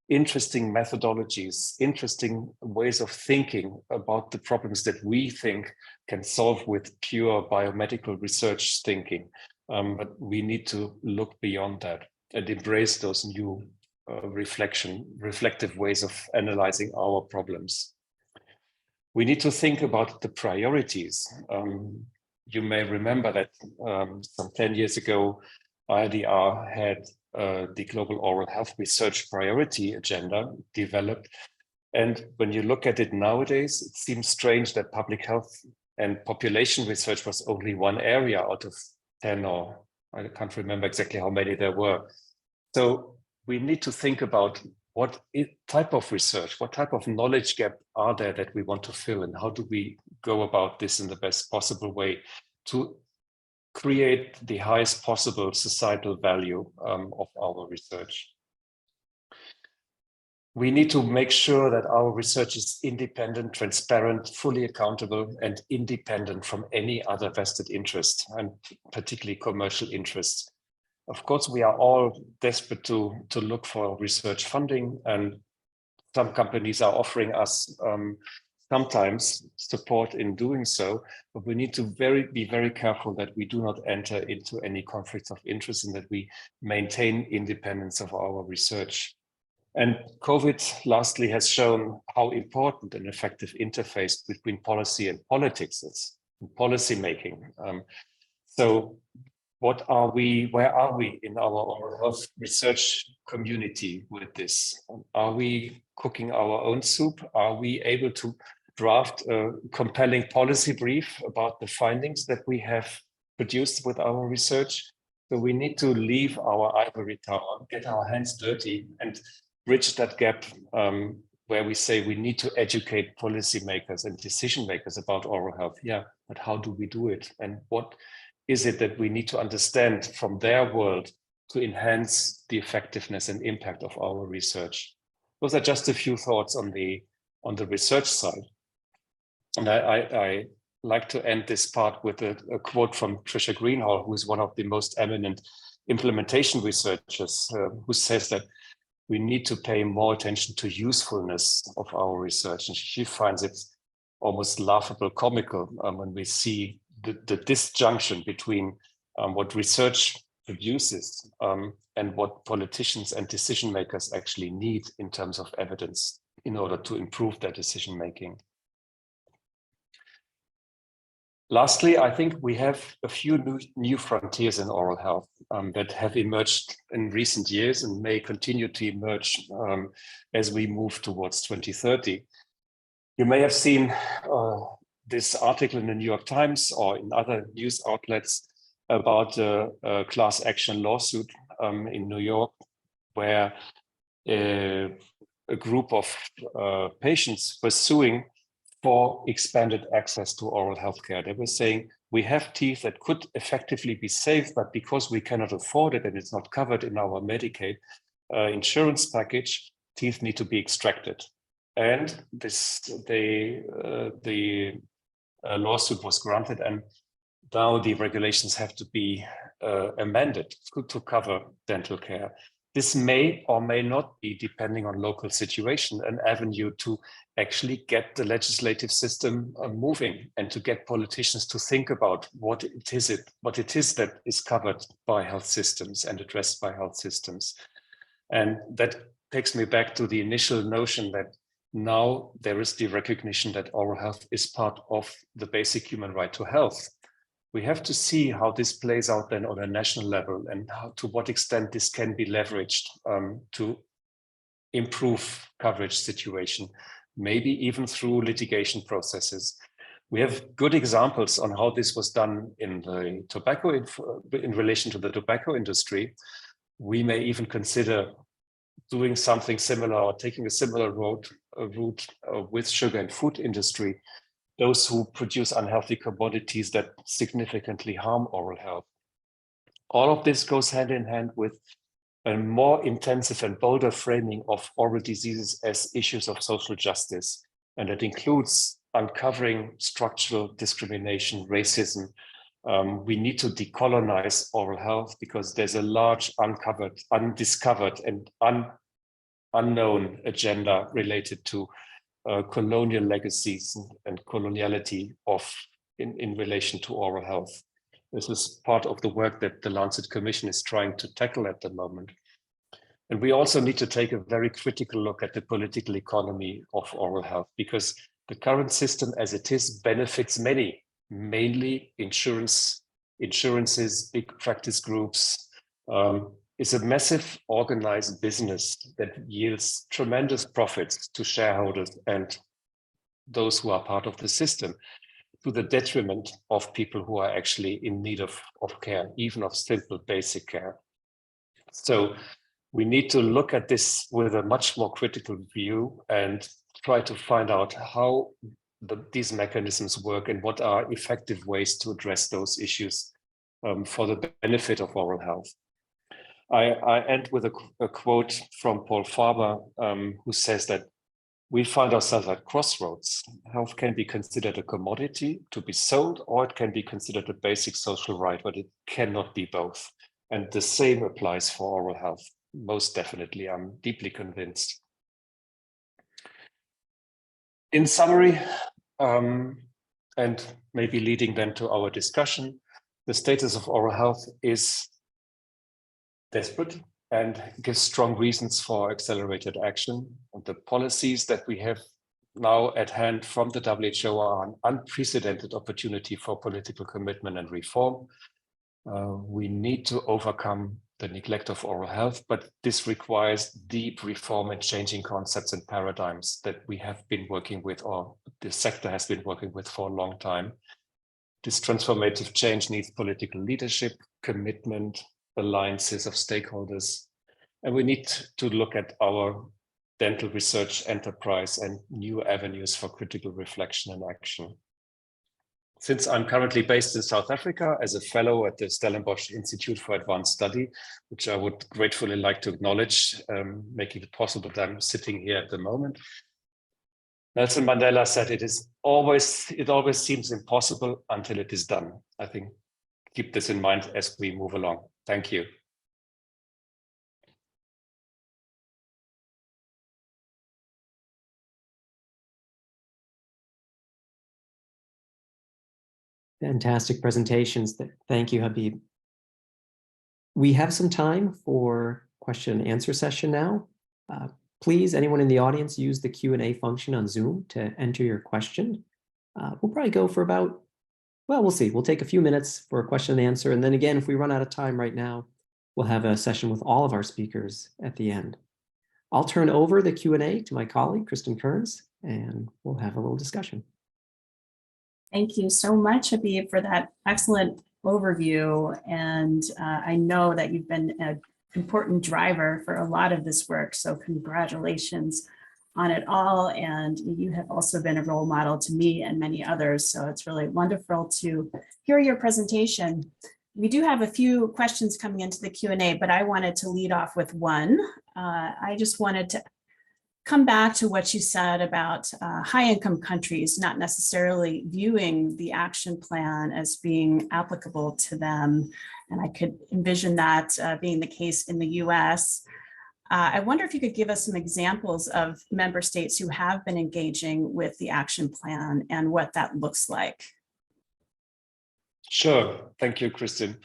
interesting methodologies, interesting ways of thinking about the problems that we think can solve with pure biomedical research thinking. But we need to look beyond that and embrace those new reflective ways of analyzing our problems. We need to think about the priorities. You may remember that some 10 years ago, IRDR had the Global Oral Health Research Priority Agenda developed. And when you look at it nowadays, it seems strange that public health and population research was only one area out of 10, or I can't remember exactly how many there were. So we need to think about what type of research, what type of knowledge gap are there that we want to fill, and how do we go about this in the best possible way to create the highest possible societal value of our research. We need to make sure that our research is independent, transparent, fully accountable, and independent from any other vested interest, and particularly commercial interests. Of course, we are all desperate to look for research funding, and some companies are offering us sometimes support in doing so, but we need to be very careful that we do not enter into any conflicts of interest and that we maintain independence of our research. And COVID, lastly, has shown how important an effective interface between policy and politics is, and policy making. So where are we in our oral health research community with this? Are we cooking our own soup? Are we able to draft a compelling policy brief about the findings that we have produced with our research? So we need to leave our ivory tower, get our hands dirty, and bridge that gap where we say we need to educate policymakers and decision makers about oral health. Yeah, but how do we do it? And what is it that we need to understand from their world to enhance the effectiveness and impact of our research? Those are just a few thoughts on the research side. And I like to end this part with a quote from Tricia Greenhalgh, who is one of the most eminent implementation researchers, who says that we need to pay more attention to usefulness of our research. And she finds it almost laughable, comical when we see the disjunction between what research produces and what politicians and decision makers actually need in terms of evidence in order to improve their decision making. Lastly, I think we have a few new frontiers in oral health that have emerged in recent years and may continue to emerge as we move towards 2030. You may have seen this article in the New York Times or in other news outlets about a class action lawsuit in New York, where a group of patients were suing for expanded access to oral health care. They were saying, we have teeth that could effectively be saved, but because we cannot afford it and it's not covered in our Medicaid insurance package, teeth need to be extracted. And the lawsuit was granted, and now the regulations have to be amended to cover dental care. This may or may not be, depending on local situation, an avenue to actually get the legislative system moving and to get politicians to think about what it is that is covered by health systems and addressed by health systems. And that takes me back to the initial notion that now there is the recognition that oral health is part of the basic human right to health. We have to see how this plays out then on a national level and to what extent this can be leveraged to improve coverage situation, maybe even through litigation processes. We have good examples on how this was done in the tobacco, in relation to the tobacco industry. We may even consider doing something similar or taking a similar route with sugar and food industry, those who produce unhealthy commodities that significantly harm oral health. All of this goes hand in hand with a more intensive and bolder framing of oral diseases as issues of social justice. And that includes uncovering structural discrimination, racism. We need to decolonize oral health because there's a large uncovered, undiscovered, and unknown agenda related to colonial legacies and coloniality in relation to oral health. This is part of the work that the Lancet Commission is trying to tackle at the moment. And we also need to take a very critical look at the political economy of oral health, because the current system as it is benefits many, mainly insurances, big practice groups. It's a massive organized business that yields tremendous profits to shareholders and those who are part of the system, to the detriment of people who are actually in need of care, even of simple basic care. So we need to look at this with a much more critical view and try to find out how these mechanisms work and what are effective ways to address those issues for the benefit of oral health. I end with a quote from Paul Farber, who says that we find ourselves at crossroads. Health can be considered a commodity to be sold, or it can be considered a basic social right, but it cannot be both. And the same applies for oral health. Most definitely, I'm deeply convinced. In summary, and maybe leading then to our discussion, the status of oral health is desperate and gives strong reasons for accelerated action. And the policies that we have now at hand from the WHO are an unprecedented opportunity for political commitment and reform. We need to overcome the neglect of oral health, but this requires deep reform and changing concepts and paradigms that we have been working with, or the sector has been working with for a long time. This transformative change needs political leadership, commitment, alliances of stakeholders, and we need to look at our dental research enterprise and new avenues for critical reflection and action. Since I'm currently based in South Africa as a fellow at the Stellenbosch Institute for Advanced Study, which I would gratefully like to acknowledge, making it possible that I'm sitting here at the moment. Nelson Mandela said, it always seems impossible until it is done. I think keep this in mind as we move along. Thank you. Fantastic presentations. Thank you, Habib. We have some time for question and answer session now. Please, anyone in the audience, use the Q&A function on Zoom to enter your question. We'll probably go for about, well, we'll see. We'll take a few minutes for a question and answer. And then again, if we run out of time right now, we'll have a session with all of our speakers at the end. I'll turn over the Q&A to my colleague, Kristen Kearns, and we'll have a little discussion. Thank you so much, Habib, for that excellent overview. And I know that you've been an important driver for a lot of this work. So congratulations on it all. And you have also been a role model to me and many others. So it's really wonderful to hear your presentation. We do have a few questions coming into the Q&A, but I wanted to lead off with one. I just wanted to come back to what you said about high-income countries not necessarily viewing the action plan as being applicable to them. And I could envision that being the case in the US. I wonder if you could give us some examples of member states who have been engaging with the action plan and what that looks like. Sure. Thank you, Kristen.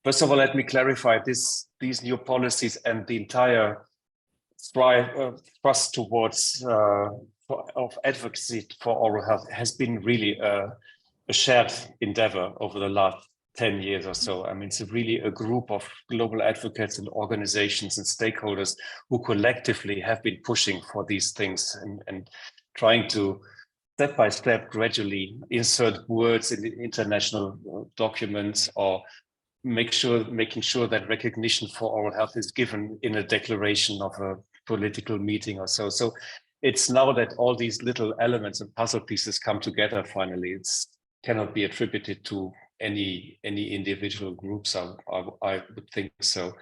First of all, let me clarify these new policies and the entire thrust towards of advocacy for oral health has been really a shared endeavor over the last 10 years or so. I mean, it's really a group of global advocates and organizations and stakeholders who collectively have been pushing for these things and trying to step by step gradually insert words in the international documents or making sure that recognition for oral health is given in a declaration of a political meeting or so. So it's now that all these little elements and puzzle pieces come together finally. It cannot be attributed to any individual groups, I would think so.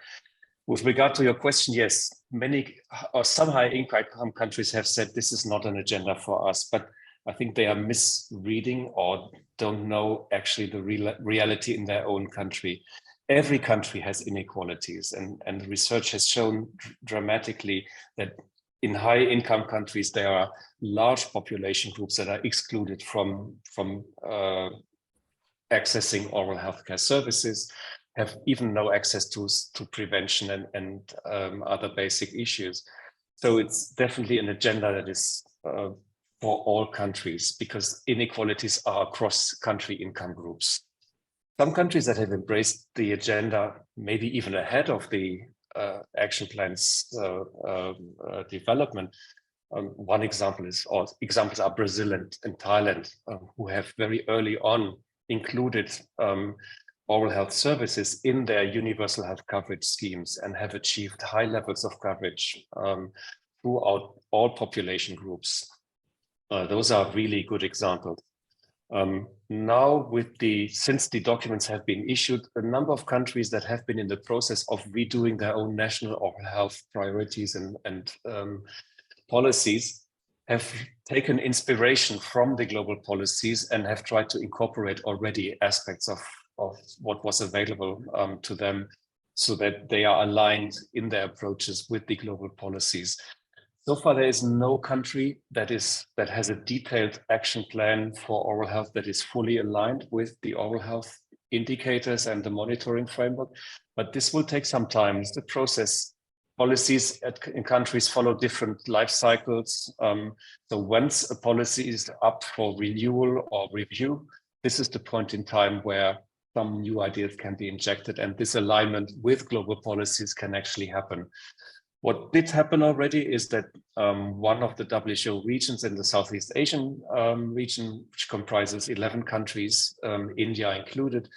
With regard to your question, yes, many or some high-income countries have said this is not an agenda for us, but I think they are misreading or don't know actually the reality in their own country. Every country has inequalities, and research has shown dramatically that in high-income countries, there are large population groups that are excluded from accessing oral healthcare services, have even no access to prevention and other basic issues. So it's definitely an agenda that is for all countries because inequalities are across country income groups. Some countries that have embraced the agenda, maybe even ahead of the action plan's development. One example is, or examples are Brazil and Thailand, who have very early on included oral health services in their universal health coverage schemes and have achieved high levels of coverage throughout all population groups. Those are really good examples. Now, since the documents have been issued, a number of countries that have been in the process of redoing their own national oral health priorities and policies have taken inspiration from the global policies and have tried to incorporate already aspects of what was available to them so that they are aligned in their approaches with the global policies. So far, there is no country that has a detailed action plan for oral health that is fully aligned with the oral health indicators and the monitoring framework, but this will take some time. It's the process. Policies in countries follow different life cycles. So once a policy is up for renewal or review, this is the point in time where some new ideas can be injected, and this alignment with global policies can actually happen. What did happen already is that one of the WHO regions in the Southeast Asian region, which comprises 11 countries, India included,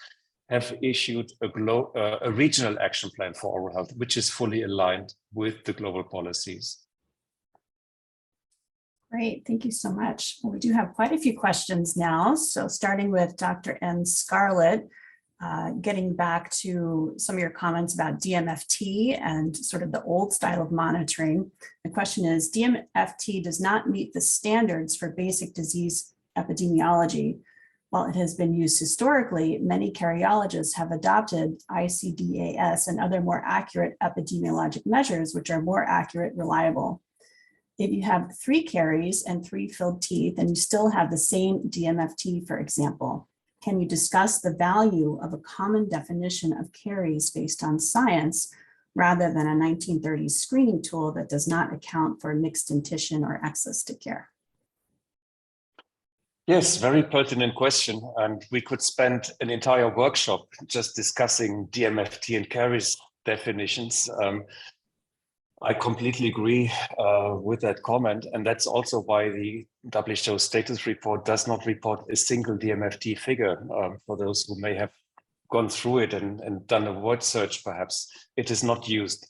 have issued a regional action plan for oral health, which is fully aligned with the global policies. Great, thank you so much. Well, we do have quite a few questions now. So starting with Dr. N. Scarlett, getting back to some of your comments about DMFT and sort of the old style of monitoring. The question is, DMFT does not meet the standards for basic disease epidemiology. While it has been used historically, many cardiologists have adopted ICDAS and other more accurate epidemiologic measures, which are more accurate, reliable. If you have 3 caries and 3 filled teeth and you still have the same DMFT, for example, can you discuss the value of a common definition of caries based on science rather than a 1930s screening tool that does not account for mixed dentition or access to care? Yes, very pertinent question. And we could spend an entire workshop just discussing DMFT and caries definitions. I completely agree with that comment. And that's also why the WHO status report does not report a single DMFT figure. For those who may have gone through it and done a word search, perhaps, it is not used.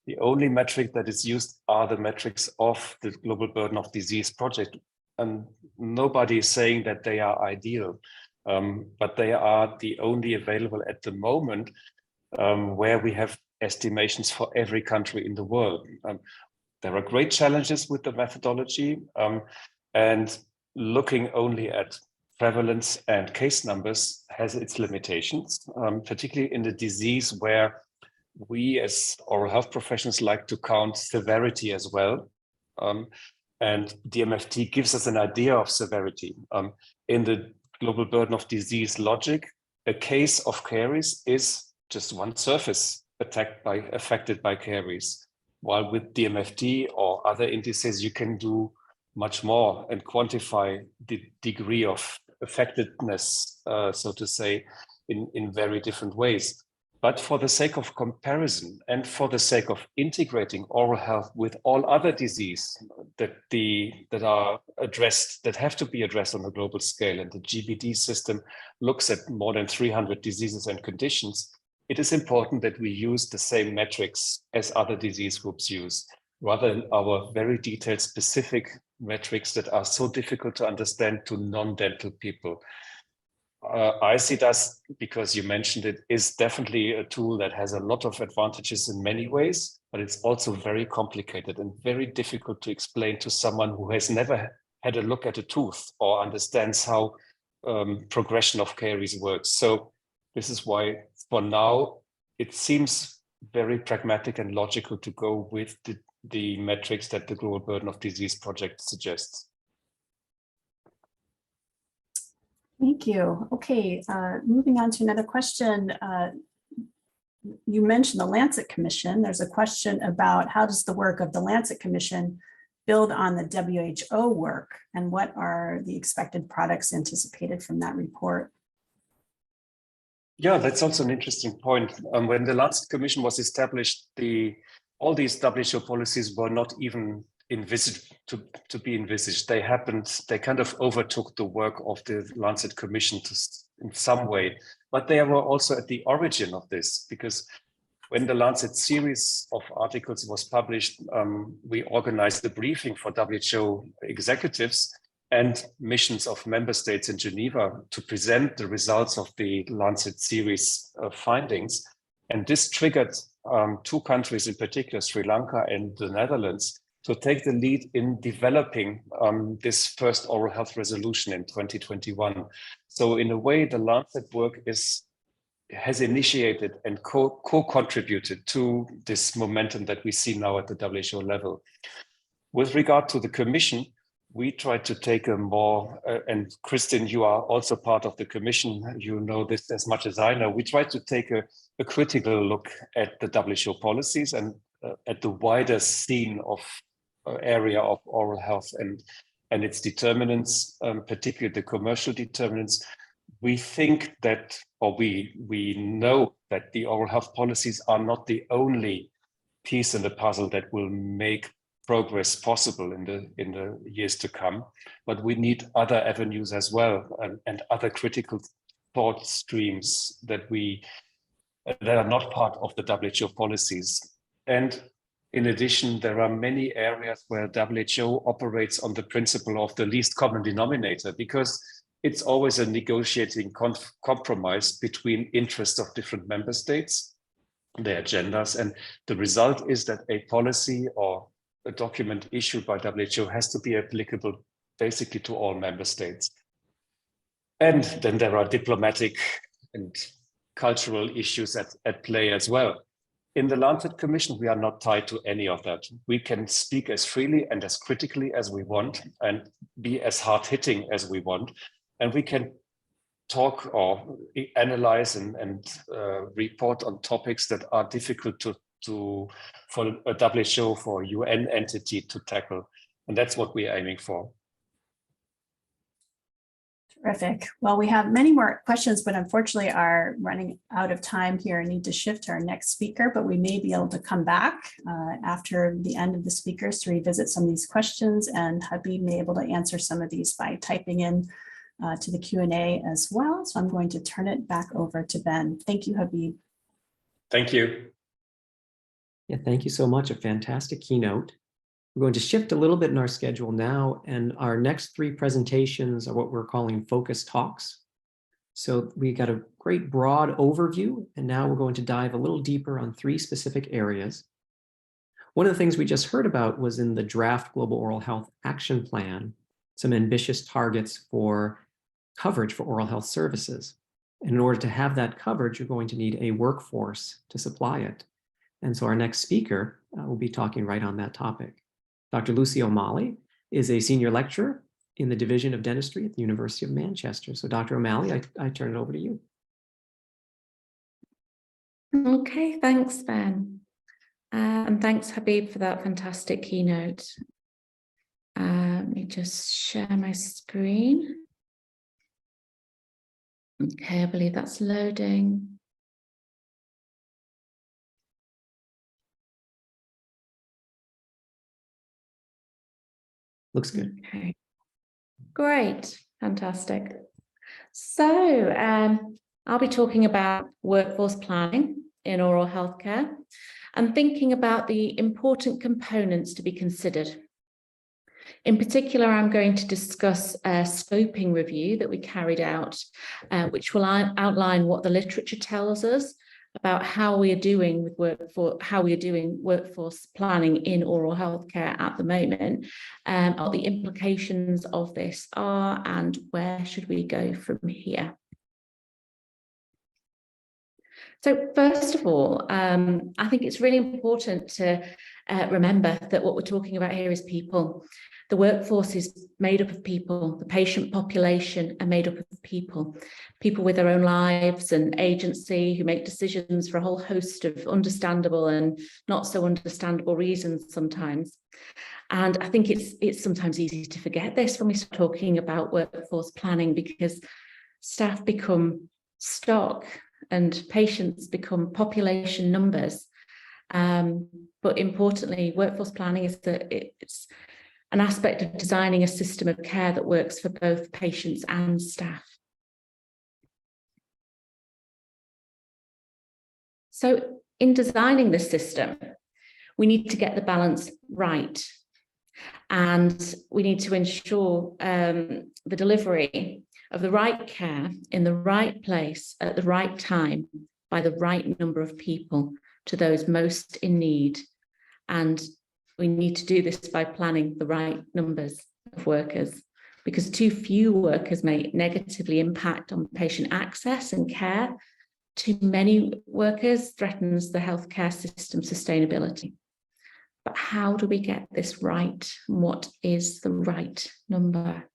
The only metric that is used are the metrics of the Global Burden of Disease project. And nobody is saying that they are ideal, but they are the only available at the moment where we have estimations for every country in the world. There are great challenges with the methodology, and looking only at prevalence and case numbers has its limitations, particularly in the disease where we as oral health professionals like to count severity as well. And DMFT gives us an idea of severity. In the global burden of disease logic, a case of caries is just one surface affected by caries. While with DMFT or other indices, you can do much more and quantify the degree of affectedness, so to say, in very different ways. But for the sake of comparison and for the sake of integrating oral health with all other diseases that are addressed, that have to be addressed on a global scale, and the GBD system looks at more than 300 diseases and conditions, it is important that we use the same metrics as other disease groups use, rather than our very detailed specific metrics that are so difficult to understand to non-dental people. ICDAS, because you mentioned it, is definitely a tool that has a lot of advantages in many ways, but it's also very complicated and very difficult to explain to someone who has never had a look at a tooth or understands how progression of caries works. So this is why, for now, it seems very pragmatic and logical to go with the metrics that the Global Burden of Disease project suggests. Thank you. Okay, moving on to another question. You mentioned the Lancet Commission. There's a question about how does the work of the Lancet Commission build on the WHO work, and what are the expected products anticipated from that report? Yeah, that's also an interesting point. When the Lancet Commission was established, all these WHO policies were not even envisaged to be envisaged. They kind of overtook the work of the Lancet Commission in some way, but they were also at the origin of this, because when the Lancet series of articles was published, we organized the briefing for WHO executives and missions of member states in Geneva to present the results of the Lancet series findings. And this triggered 2 countries in particular, Sri Lanka and the Netherlands, to take the lead in developing this first oral health resolution in 2021. So in a way, the Lancet work has initiated and co-contributed to this momentum that we see now at the WHO level. With regard to the Commission, we try to take a more, and Kristin, you are also part of the Commission, you know this as much as I know, we try to take a critical look at the WHO policies and at the wider scene of area of oral health and its determinants, particularly the commercial determinants, we think that, or we know that the oral health policies are not the only piece in the puzzle that will make progress possible in the years to come, but we need other avenues as well, and other critical thought streams that are not part of the WHO policies. And in addition, there are many areas where WHO operates on the principle of the least common denominator, because it's always a negotiating compromise between interests of different member states, their agendas, and the result is that a policy or a document issued by WHO has to be applicable basically to all member states. And then there are diplomatic and cultural issues at play as well. In the Lancet Commission, we are not tied to any of that. We can speak as freely and as critically as we want and be as hard-hitting as we want. And we can talk or analyze and report on topics that are difficult for a WHO, for a UN entity to tackle. And that's what we're aiming for. Terrific. Well, we have many more questions, but unfortunately are running out of time here and need to shift to our next speaker, but we may be able to come back after the end of the speakers to revisit some of these questions, and Habib may be able to answer some of these by typing in to the Q&A as well. So I'm going to turn it back over to Ben. Thank you, Habib. Thank you. Yeah, thank you so much. A fantastic keynote. We're going to shift a little bit in our schedule now, and our next three presentations are what we're calling focus talks. So we got a great broad overview, and now we're going to dive a little deeper on three specific areas. One of the things we just heard about was in the draft Global Oral Health Action Plan, some ambitious targets for coverage for oral health services. And in order to have that coverage, you're going to need a workforce to supply it. And so our next speaker will be talking right on that topic. Dr. Lucy O'Malley is a senior lecturer in the Division of Dentistry at the University of Manchester. So Dr. O'Malley, I turn it over to you. Okay, thanks, Ben. And thanks, Habib, for that fantastic keynote. Let me just share my screen. Okay, I believe that's loading. Looks good. Okay, great, fantastic. So I'll be talking about workforce planning in oral healthcare and thinking about the important components to be considered. In particular, I'm going to discuss a scoping review that we carried out, which will outline what the literature tells us about how we are doing with workforce planning in oral healthcare at the moment, what the implications of this are, and where should we go from here. So first of all, I think it's really important to remember that what we're talking about here is people. The workforce is made up of people. The patient population are made up of people with their own lives and agency, who make decisions for a whole host of understandable and not so understandable reasons sometimes. And I think it's sometimes easy to forget this when we start talking about workforce planning, because staff become stock and patients become population numbers. But importantly, workforce planning is it's an aspect of designing a system of care that works for both patients and staff. So in designing this system, we need to get the balance right. And we need to ensure the delivery of the right care in the right place at the right time by the right number of people to those most in need. And we need to do this by planning the right numbers of workers, because too few workers may negatively impact on patient access and care. Too many workers threatens the healthcare system sustainability. But how do we get this right? What is the right number?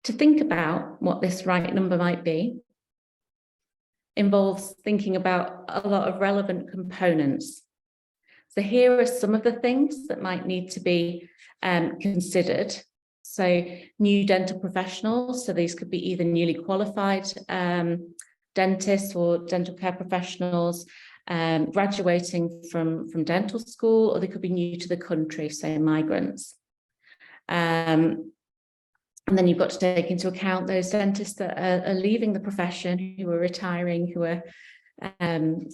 To think about what this right number might be involves thinking about a lot of relevant components. So here are some of the things that might need to be considered So new dental professionals, so these could be either newly qualified dentists or dental care professionals graduating from dental school, or they could be new to the country, say migrants. And then you've got to take into account those dentists that are leaving the profession, who are retiring, who are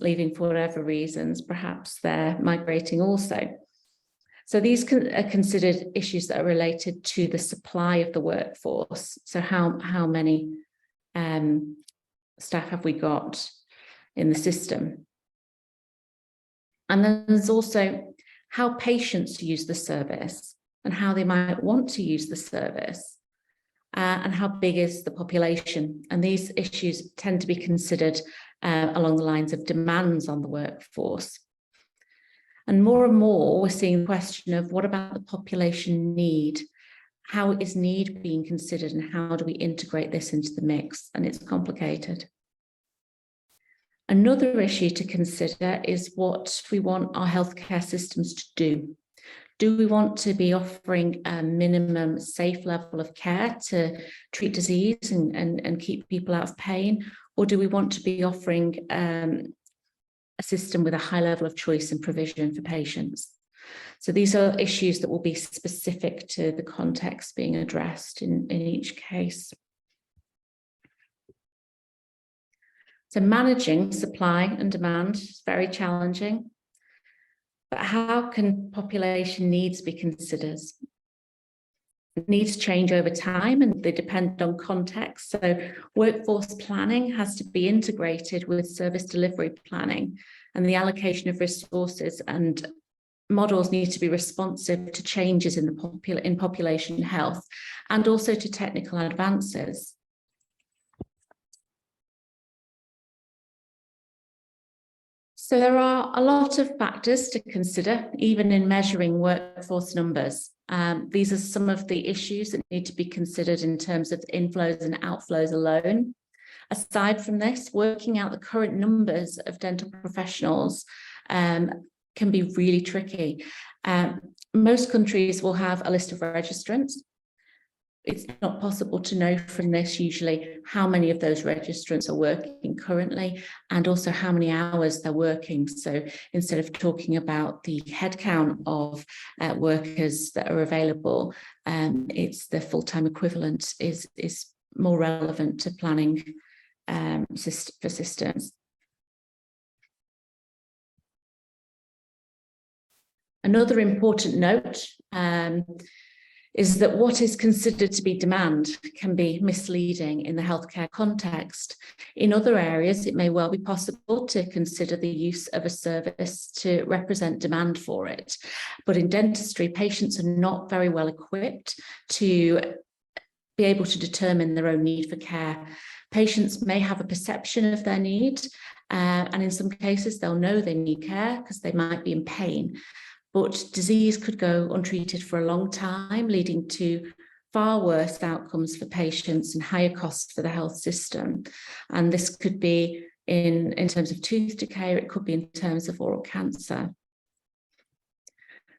leaving for whatever reasons, perhaps they're migrating also. So these are considered issues that are related to the supply of the workforce. So how many staff have we got in the system? And then there's also how patients use the service and how they might want to use the service, and how big is the population. And these issues tend to be considered along the lines of demands on the workforce. And more, we're seeing the question of what about the population need? How is need being considered, and how do we integrate this into the mix? And it's complicated. Another issue to consider is what we want our healthcare systems to do. Do we want to be offering a minimum safe level of care to treat disease and keep people out of pain? Or do we want to be offering a system with a high level of choice and provision for patients? So these are issues that will be specific to the context being addressed in each case. So managing supply and demand is very challenging. But how can population needs be considered? Needs change over time and they depend on context. So workforce planning has to be integrated with service delivery planning, and the allocation of resources and models need to be responsive to changes in the population health and also to technical advances. So there are a lot of factors to consider, even in measuring workforce numbers. These are some of the issues that need to be considered in terms of inflows and outflows alone. Aside from this, working out the current numbers of dental professionals can be really tricky. Most countries will have a list of registrants. It's not possible to know from this usually how many of those registrants are working currently and also how many hours they're working. So instead of talking about the headcount of workers that are available, it's the full-time equivalent is more relevant to planning for systems. Another important note is that what is considered to be demand can be misleading in the healthcare context. In other areas, it may well be possible to consider the use of a service to represent demand for it. But in dentistry, patients are not very well equipped to be able to determine their own need for care. Patients may have a perception of their need, and in some cases, they'll know they need care because they might be in pain. But disease could go untreated for a long time, leading to far worse outcomes for patients and higher costs for the health system. And this could be in terms of tooth decay, or it could be in terms of oral cancer.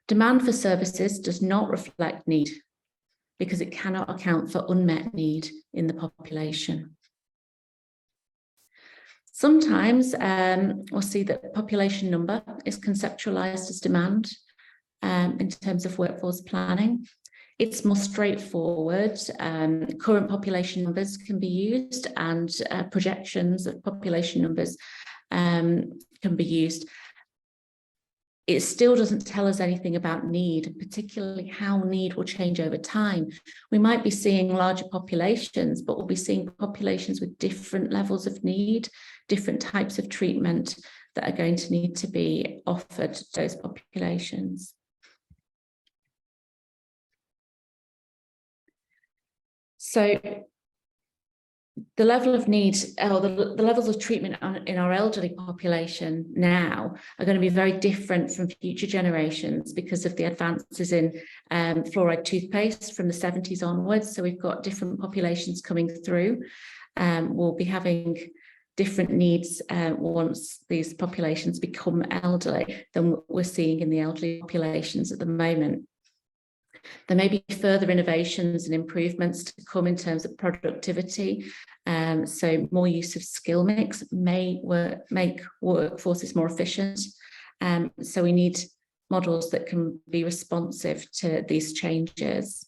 Demand for services does not reflect need because it cannot account for unmet need in the population. Sometimes we'll see that population number is conceptualized as demand in terms of workforce planning. It's more straightforward. Current population numbers can be used and projections of population numbers can be used. It still doesn't tell us anything about need, particularly how need will change over time. We might be seeing larger populations, but we'll be seeing populations with different levels of need, different types of treatment that are going to need to be offered to those populations. So the level of need, or the levels of treatment in our elderly population now are going to be very different from future generations because of the advances in fluoride toothpaste from the 70s onwards. So we've got different populations coming through. We'll be having different needs once these populations become elderly than we're seeing in the elderly populations at the moment. There may be further innovations and improvements to come in terms of productivity. So more use of skill mix may make workforces more efficient. So we need models that can be responsive to these changes.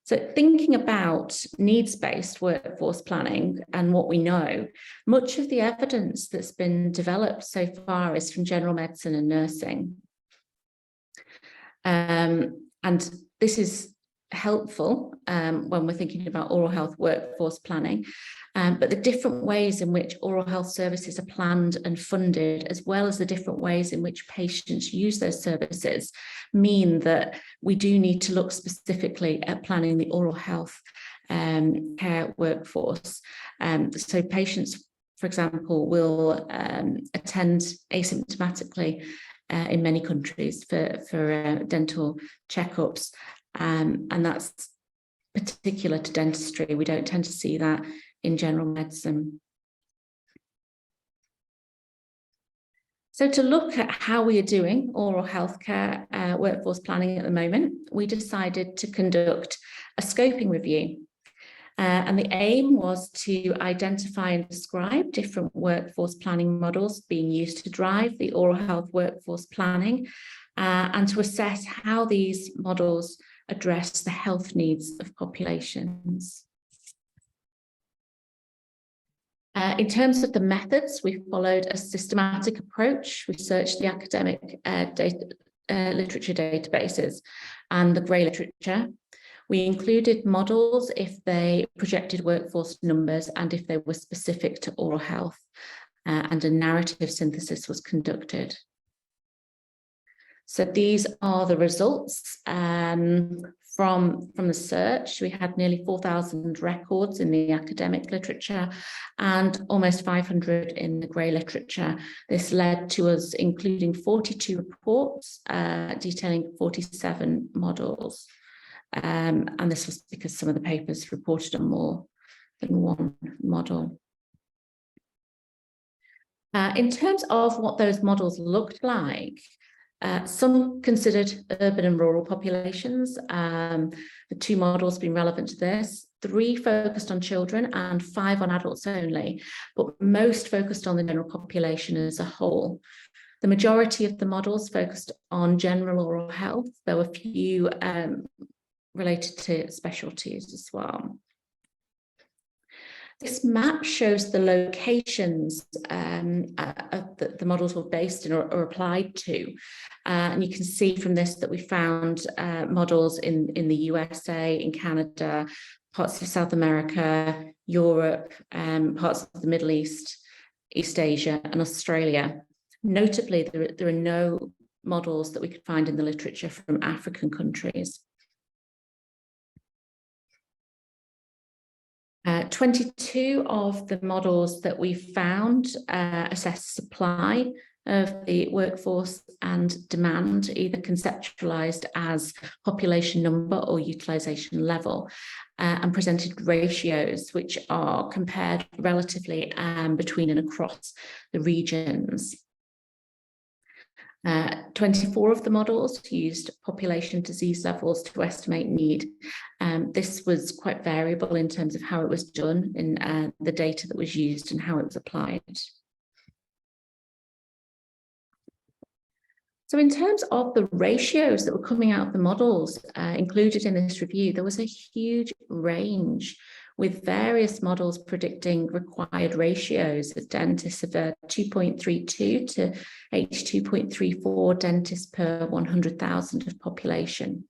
So thinking about needs-based workforce planning and what we know, much of the evidence that's been developed so far is from general medicine and nursing. And this is helpful when we're thinking about oral health workforce planning, but the different ways in which oral health services are planned and funded, as well as the different ways in which patients use those services, mean that we do need to look specifically at planning the oral health care workforce. So patients, for example, will attend asymptomatically in many countries for dental checkups. And that's particular to dentistry. We don't tend to see that in general medicine. So to look at how we are doing oral healthcare workforce planning at the moment, we decided to conduct a scoping review. And the aim was to identify and describe different workforce planning models being used to drive the oral health workforce planning, and to assess how these models address the health needs of populations. In terms of the methods, we followed a systematic approach. We searched the academic literature databases and the grey literature. We included models if they projected workforce numbers and if they were specific to oral health, and a narrative synthesis was conducted. So these are the results from the search. We had nearly 4,000 records in the academic literature and almost 500 in the grey literature. This led to us including 42 reports detailing 47 models. And this was because some of the papers reported on more than one model. In terms of what those models looked like, some considered urban and rural populations. The 2 models being relevant to this, 3 focused on children and 5 on adults only, but most focused on the general population as a whole. The majority of the models focused on general oral health. There were a few related to specialties as well. This map shows the locations that the models were based in or applied to. And you can see from this that we found models in the USA, in Canada, parts of South America, Europe, parts of the Middle East, East Asia, and Australia. Notably, there are no models that we could find in the literature from African countries. 22 of the models that we found assess supply of the workforce and demand, either conceptualized as population number or utilization level, and presented ratios which are compared relatively between and across the regions. 24 of the models used population disease levels to estimate need. This was quite variable in terms of how it was done in the data that was used and how it was applied. So in terms of the ratios that were coming out of the models included in this review, there was a huge range, with various models predicting required ratios of dentists of 2.32 to 82.34 dentists per 100,000 of population.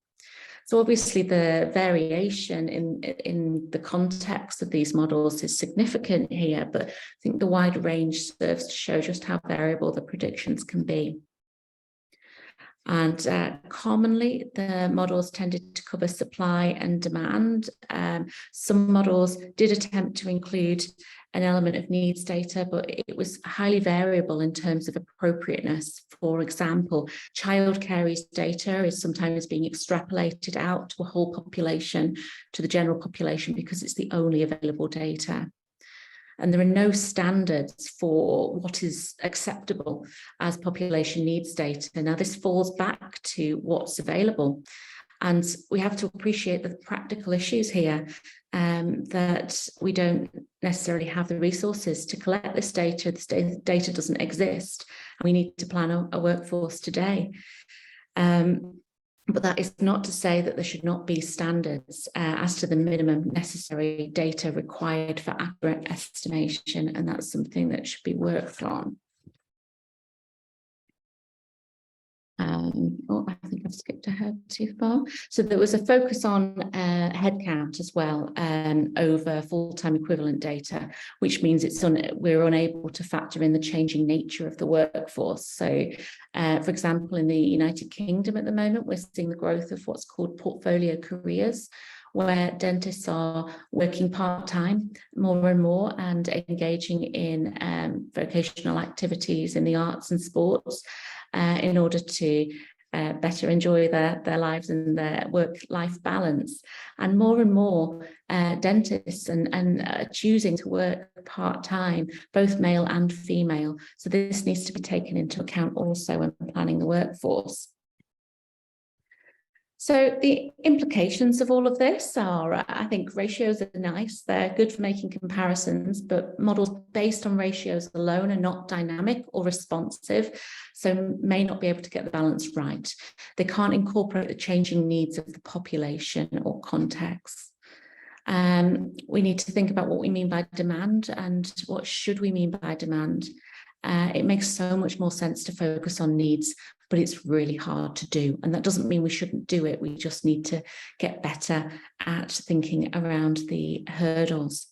So obviously the variation in the context of these models is significant here, but I think the wide range serves to show just how variable the predictions can be. And commonly, the models tended to cover supply and demand. Some models did attempt to include an element of needs data, but it was highly variable in terms of appropriateness. For example, childcare use data is sometimes being extrapolated out to a whole population, to the general population, because it's the only available data. And there are no standards for what is acceptable as population needs data. Now, this falls back to what's available. And we have to appreciate the practical issues here, that we don't necessarily have the resources to collect this data. This data doesn't exist, and we need to plan a workforce today. But that is not to say that there should not be standards as to the minimum necessary data required for accurate estimation, and that's something that should be worked on. I think I've skipped ahead too far. So there was a focus on headcount as well over full-time equivalent data, which means we're unable to factor in the changing nature of the workforce. So, for example, in the United Kingdom at the moment, we're seeing the growth of what's called portfolio careers, where dentists are working part-time more and more and engaging in vocational activities in the arts and sports in order to better enjoy their lives and their work-life balance. And more dentists and choosing to work part-time, both male and female. So this needs to be taken into account also when planning the workforce. So the implications of all of this are, I think ratios are nice. They're good for making comparisons, but models based on ratios alone are not dynamic or responsive, so may not be able to get the balance right. They can't incorporate the changing needs of the population or context. We need to think about what we mean by demand and what should we mean by demand. It makes so much more sense to focus on needs, but it's really hard to do. And that doesn't mean we shouldn't do it. We just need to get better at thinking around the hurdles.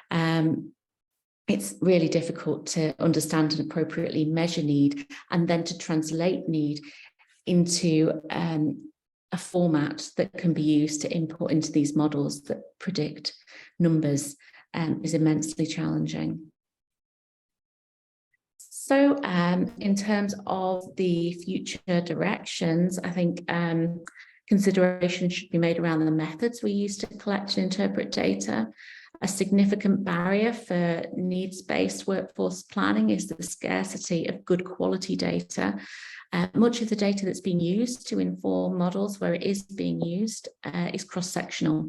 It's really difficult to understand and appropriately measure need and then to translate need into a format that can be used to input into these models that predict numbers is immensely challenging. So in terms of the future directions, I think consideration should be made around the methods we use to collect and interpret data. A significant barrier for needs-based workforce planning is the scarcity of good quality data. Much of the data that's being used to inform models, where it is being used, is cross-sectional.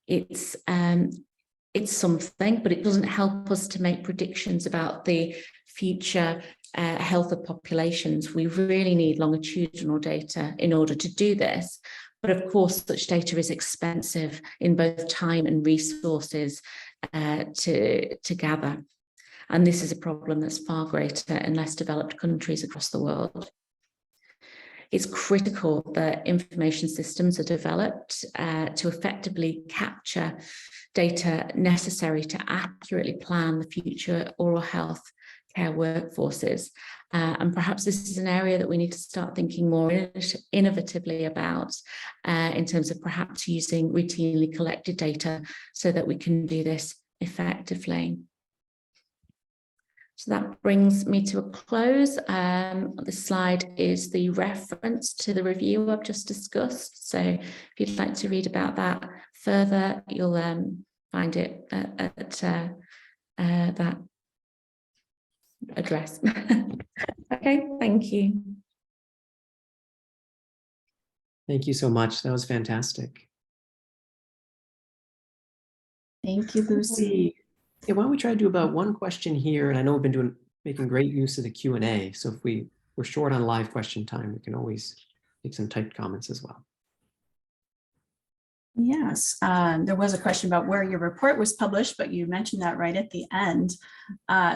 It's something, but it doesn't help us to make predictions about the future health of populations. We really need longitudinal data in order to do this. But of course, such data is expensive in both time and resources to gather. And this is a problem that's far greater in less developed countries across the world. It's critical that information systems are developed to effectively capture data necessary to accurately plan the future oral health care workforces. And perhaps this is an area that we need to start thinking more innovatively about in terms of perhaps using routinely collected data so that we can do this effectively. So that brings me to a close. This slide is the reference to the review I've just discussed. So if you'd like to read about that further, you'll find it at that address. Okay, thank you. Thank you so much. That was fantastic. Thank you, Lucy. Yeah, why don't we try to do about one question here? And I know we've been making great use of the Q&A. So if we're short on live question time, we can always make some typed comments as well. Yes, there was a question about where your report was published, but you mentioned that right at the end.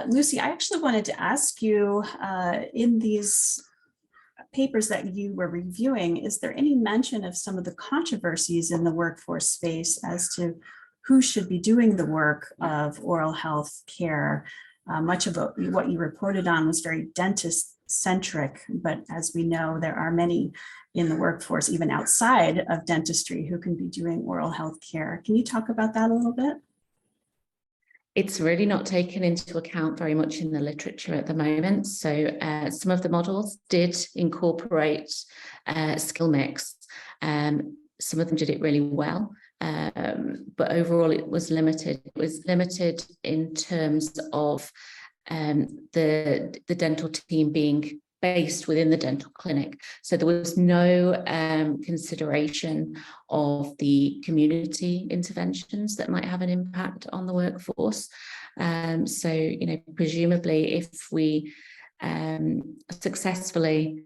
Lucy, I actually wanted to ask you, in these papers that you were reviewing, is there any mention of some of the controversies in the workforce space as to who should be doing the work of oral health care? Much of what you reported on was very dentist-centric, but as we know, there are many in the workforce, even outside of dentistry, who can be doing oral health care. Can you talk about that a little bit? It's really not taken into account very much in the literature at the moment. So some of the models did incorporate skill mix. Some of them did it really well. but overall it was limited. It was limited in terms of the dental team being based within the dental clinic. So there was no consideration of the community interventions that might have an impact on the workforce. So, you know, presumably if we successfully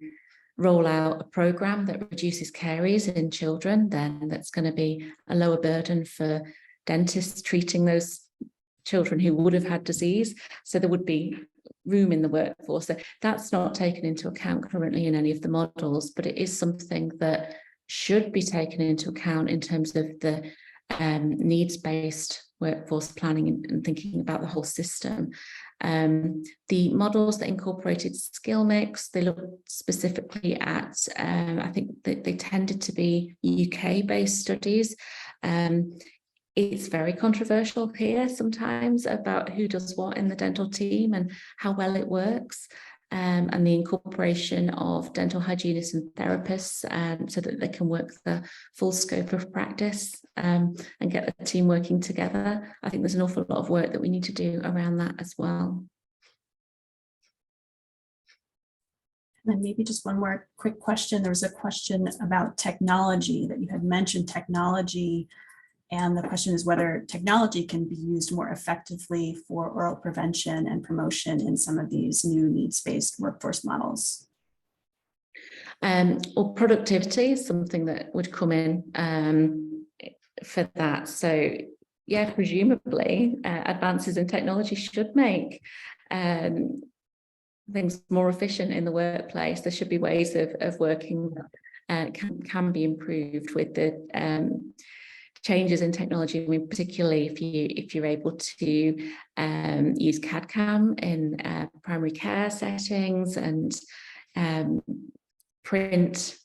roll out a program that reduces caries in children, then that's going to be a lower burden for dentists treating those children who would have had disease. So there would be room in the workforce. So that's not taken into account currently in any of the models, but it is something that should be taken into account in terms of the needs-based workforce planning and thinking about the whole system. The models that incorporated skill mix, they looked specifically at, I think that they tended to be UK-based studies. It's very controversial here sometimes about who does what in the dental team and how well it works, and the incorporation of dental hygienists and therapists so that they can work the full scope of practice and get the team working together. I think there's an awful lot of work that we need to do around that as well. And then maybe just one more quick question. There was a question about technology, that you had mentioned technology. And the question is whether technology can be used more effectively for oral prevention and promotion in some of these new needs-based workforce models. Or productivity is something that would come in for that. So yeah, presumably advances in technology should make things more efficient in the workplace. There should be ways of working can be improved with the changes in technology. I mean, particularly if you're able to use CAD/CAM in primary care settings and print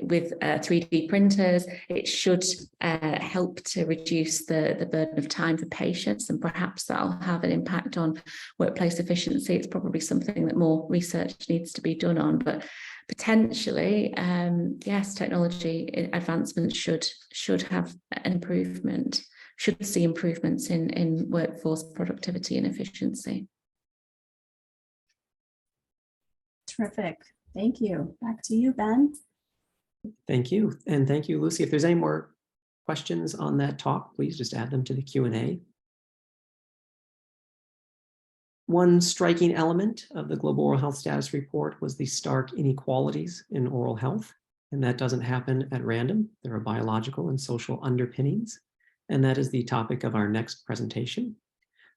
with 3D printers, it should help to reduce the burden of time for patients, and perhaps that'll have an impact on workplace efficiency. It's probably something that more research needs to be done on, but potentially, yes, technology advancements should have an improvement, should see improvements in workforce productivity and efficiency. Terrific. Thank you. Back to you, Ben. Thank you. And thank you, Lucy. If there's any more questions on that talk, please just add them to the Q&A. One striking element of the Global Oral Health Status Report was the stark inequalities in oral health. And that doesn't happen at random. There are biological and social underpinnings. And that is the topic of our next presentation.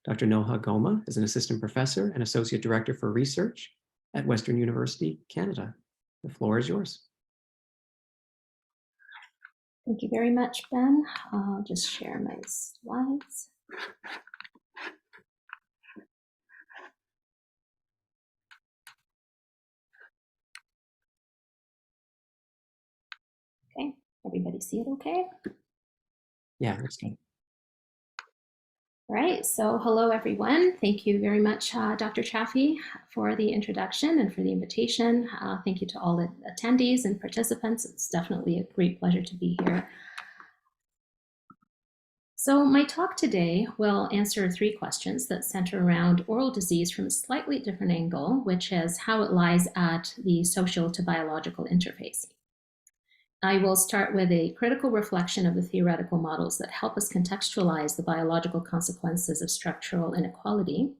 Dr. Noha Goma is an assistant professor and associate director for research at Western University, Canada. The floor is yours. Thank you very much, Ben. I'll just share my slides. Okay, everybody see it okay? Yeah, that's good. All right, so hello everyone. Thank you very much, Dr. Chaffee, for the introduction and for the invitation. Thank you to all the attendees and participants. It's definitely a great pleasure to be here. So my talk today will answer 3 questions that center around oral disease from a slightly different angle, which is how it lies at the social to biological interface. I will start with a critical reflection of the theoretical models that help us contextualize the biological consequences of structural inequality.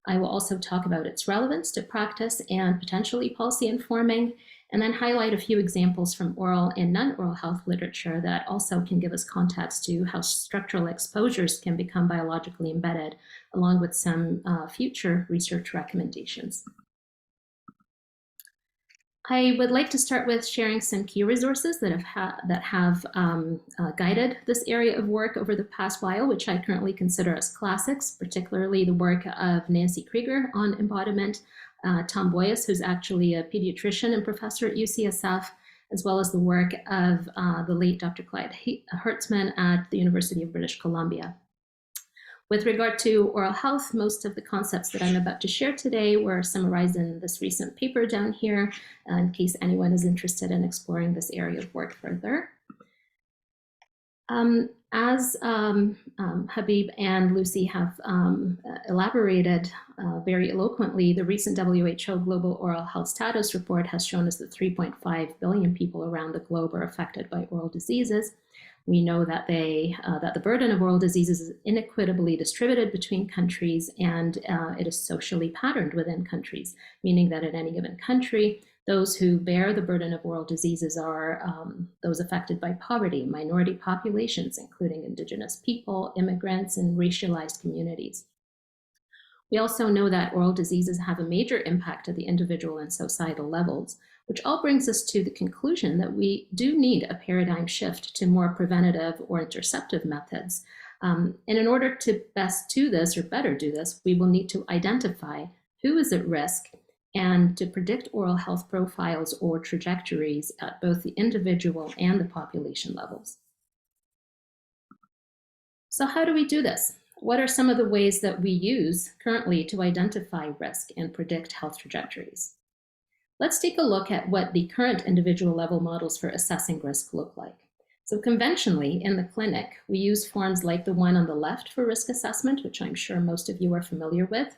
I will also talk about its relevance to practice and potentially policy informing, and then highlight a few examples from oral and non-oral health literature that also can give us context to how structural exposures can become biologically embedded, along with some future research recommendations. I would like to start with sharing some key resources that have guided this area of work over the past while, which I currently consider as classics, particularly the work of Nancy Krieger on embodiment, Tom Boyes, who's actually a pediatrician and professor at UCSF, as well as the work of the late Dr. Clyde Hertzman at the University of British Columbia. With regard to oral health, most of the concepts that I'm about to share today were summarized in this recent paper down here, in case anyone is interested in exploring this area of work further. As Habib and Lucy have elaborated very eloquently, the recent WHO Global Oral Health Status Report has shown us that 3.5 billion people around the globe are affected by oral diseases. We know that that the burden of oral diseases is inequitably distributed between countries, and it is socially patterned within countries, meaning that in any given country, those who bear the burden of oral diseases are those affected by poverty, minority populations, including Indigenous people, immigrants, and racialized communities. We also know that oral diseases have a major impact at the individual and societal levels, which all brings us to the conclusion that we do need a paradigm shift to more preventative or interceptive methods. And in order to best do this, or better do this, we will need to identify who is at risk and to predict oral health profiles or trajectories at both the individual and the population levels. So how do we do this? What are some of the ways that we use currently to identify risk and predict health trajectories? Let's take a look at what the current individual level models for assessing risk look like. So conventionally in the clinic, we use forms like the one on the left for risk assessment, which I'm sure most of you are familiar with.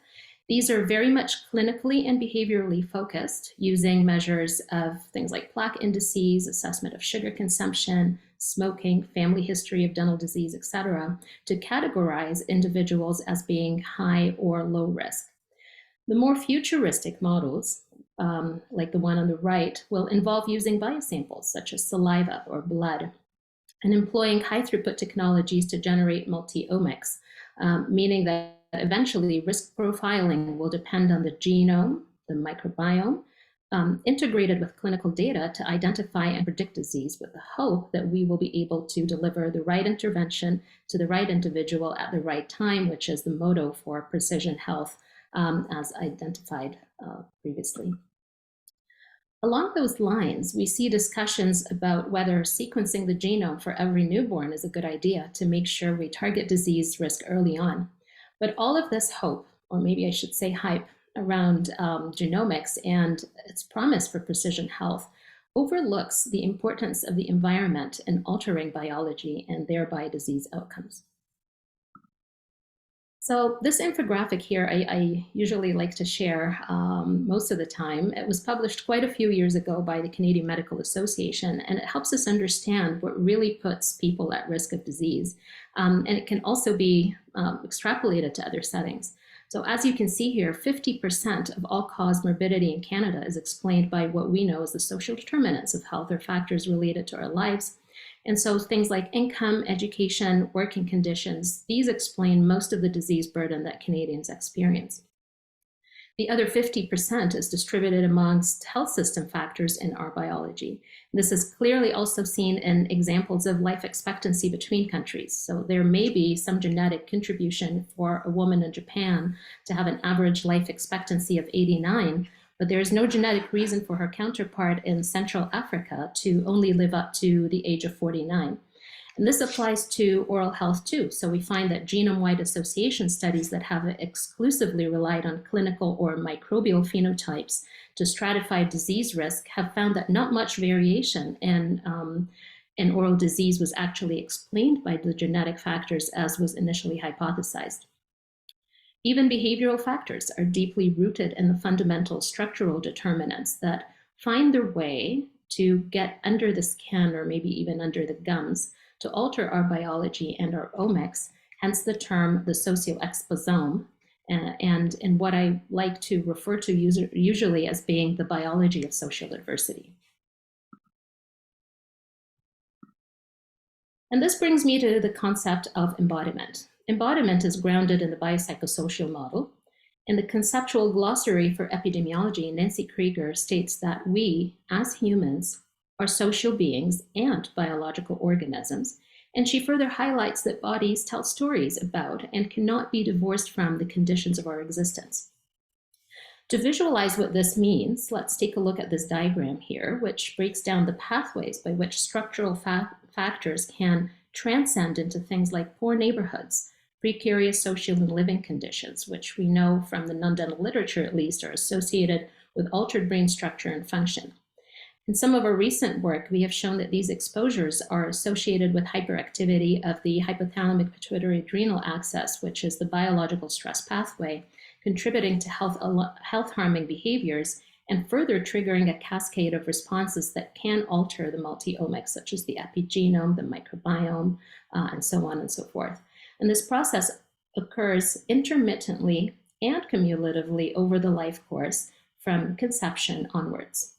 These are very much clinically and behaviorally focused, using measures of things like plaque indices, assessment of sugar consumption, smoking, family history of dental disease, etc., to categorize individuals as being high or low risk. The more futuristic models, like the one on the right, will involve using biosamples such as saliva or blood, and employing high throughput technologies to generate multi-omics, meaning that eventually risk profiling will depend on the genome, the microbiome, integrated with clinical data to identify and predict disease, with the hope that we will be able to deliver the right intervention to the right individual at the right time, which is the motto for precision health as identified previously. Along those lines, we see discussions about whether sequencing the genome for every newborn is a good idea to make sure we target disease risk early on. But all of this hope, or maybe I should say hype, around genomics and its promise for precision health overlooks the importance of the environment in altering biology and thereby disease outcomes. So this infographic here, I usually like to share most of the time. It was published quite a few years ago by the Canadian Medical Association, and it helps us understand what really puts people at risk of disease. And it can also be extrapolated to other settings. So as you can see here, 50% of all-cause morbidity in Canada is explained by what we know as the social determinants of health, or factors related to our lives. And so things like income, education, working conditions, these explain most of the disease burden that Canadians experience. The other 50% is distributed amongst health system factors in our biology. This is clearly also seen in examples of life expectancy between countries. So there may be some genetic contribution for a woman in Japan to have an average life expectancy of 89, but there is no genetic reason for her counterpart in Central Africa to only live up to the age of 49. And this applies to oral health too. So we find that genome-wide association studies that have exclusively relied on clinical or microbial phenotypes to stratify disease risk have found that not much variation in oral disease was actually explained by the genetic factors as was initially hypothesized. Even behavioral factors are deeply rooted in the fundamental structural determinants that find their way to get under the skin, or maybe even under the gums, to alter our biology and our omics, hence the term the socio-exposome, and in what I like to refer to usually as being the biology of social adversity. And this brings me to the concept of embodiment. Embodiment is grounded in the biopsychosocial model. In the conceptual glossary for epidemiology, Nancy Krieger states that we, as humans, are social beings and biological organisms. And she further highlights that bodies tell stories about and cannot be divorced from the conditions of our existence. To visualize what this means, let's take a look at this diagram here, which breaks down the pathways by which structural factors can transcend into things like poor neighborhoods, precarious social and living conditions, which we know from the non-dental literature at least are associated with altered brain structure and function. In some of our recent work, we have shown that these exposures are associated with hyperactivity of the hypothalamic pituitary adrenal axis, which is the biological stress pathway, contributing to health-harming behaviors and further triggering a cascade of responses that can alter the multi-omics, such as the epigenome, the microbiome, and so on and so forth. And this process occurs intermittently and cumulatively over the life course from conception onwards.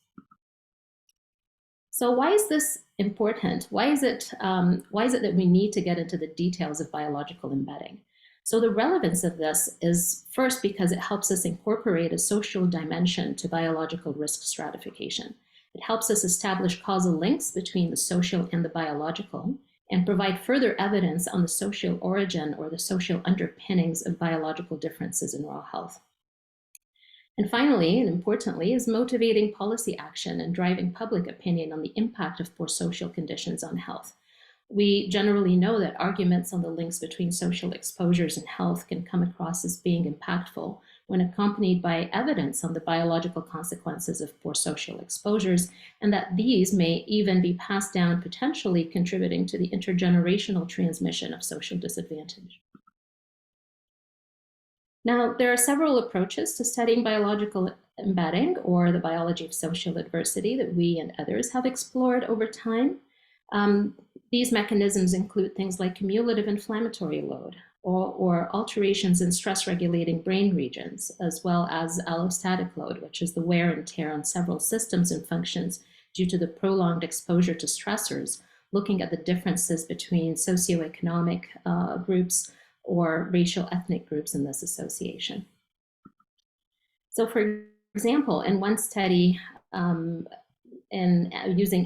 So why is this important? Why is it that we need to get into the details of biological embedding? So the relevance of this is first because it helps us incorporate a social dimension to biological risk stratification. It helps us establish causal links between the social and the biological and provide further evidence on the social origin or the social underpinnings of biological differences in oral health. And finally, and importantly, is motivating policy action and driving public opinion on the impact of poor social conditions on health. We generally know that arguments on the links between social exposures and health can come across as being impactful when accompanied by evidence on the biological consequences of poor social exposures, and that these may even be passed down, potentially contributing to the intergenerational transmission of social disadvantage. Now, there are several approaches to studying biological embedding, or the biology of social adversity, that we and others have explored over time. These mechanisms include things like cumulative inflammatory load, or alterations in stress-regulating brain regions, as well as allostatic load, which is the wear and tear on several systems and functions due to the prolonged exposure to stressors, looking at the differences between socioeconomic groups or racial ethnic groups in this association. So for example, in one study, using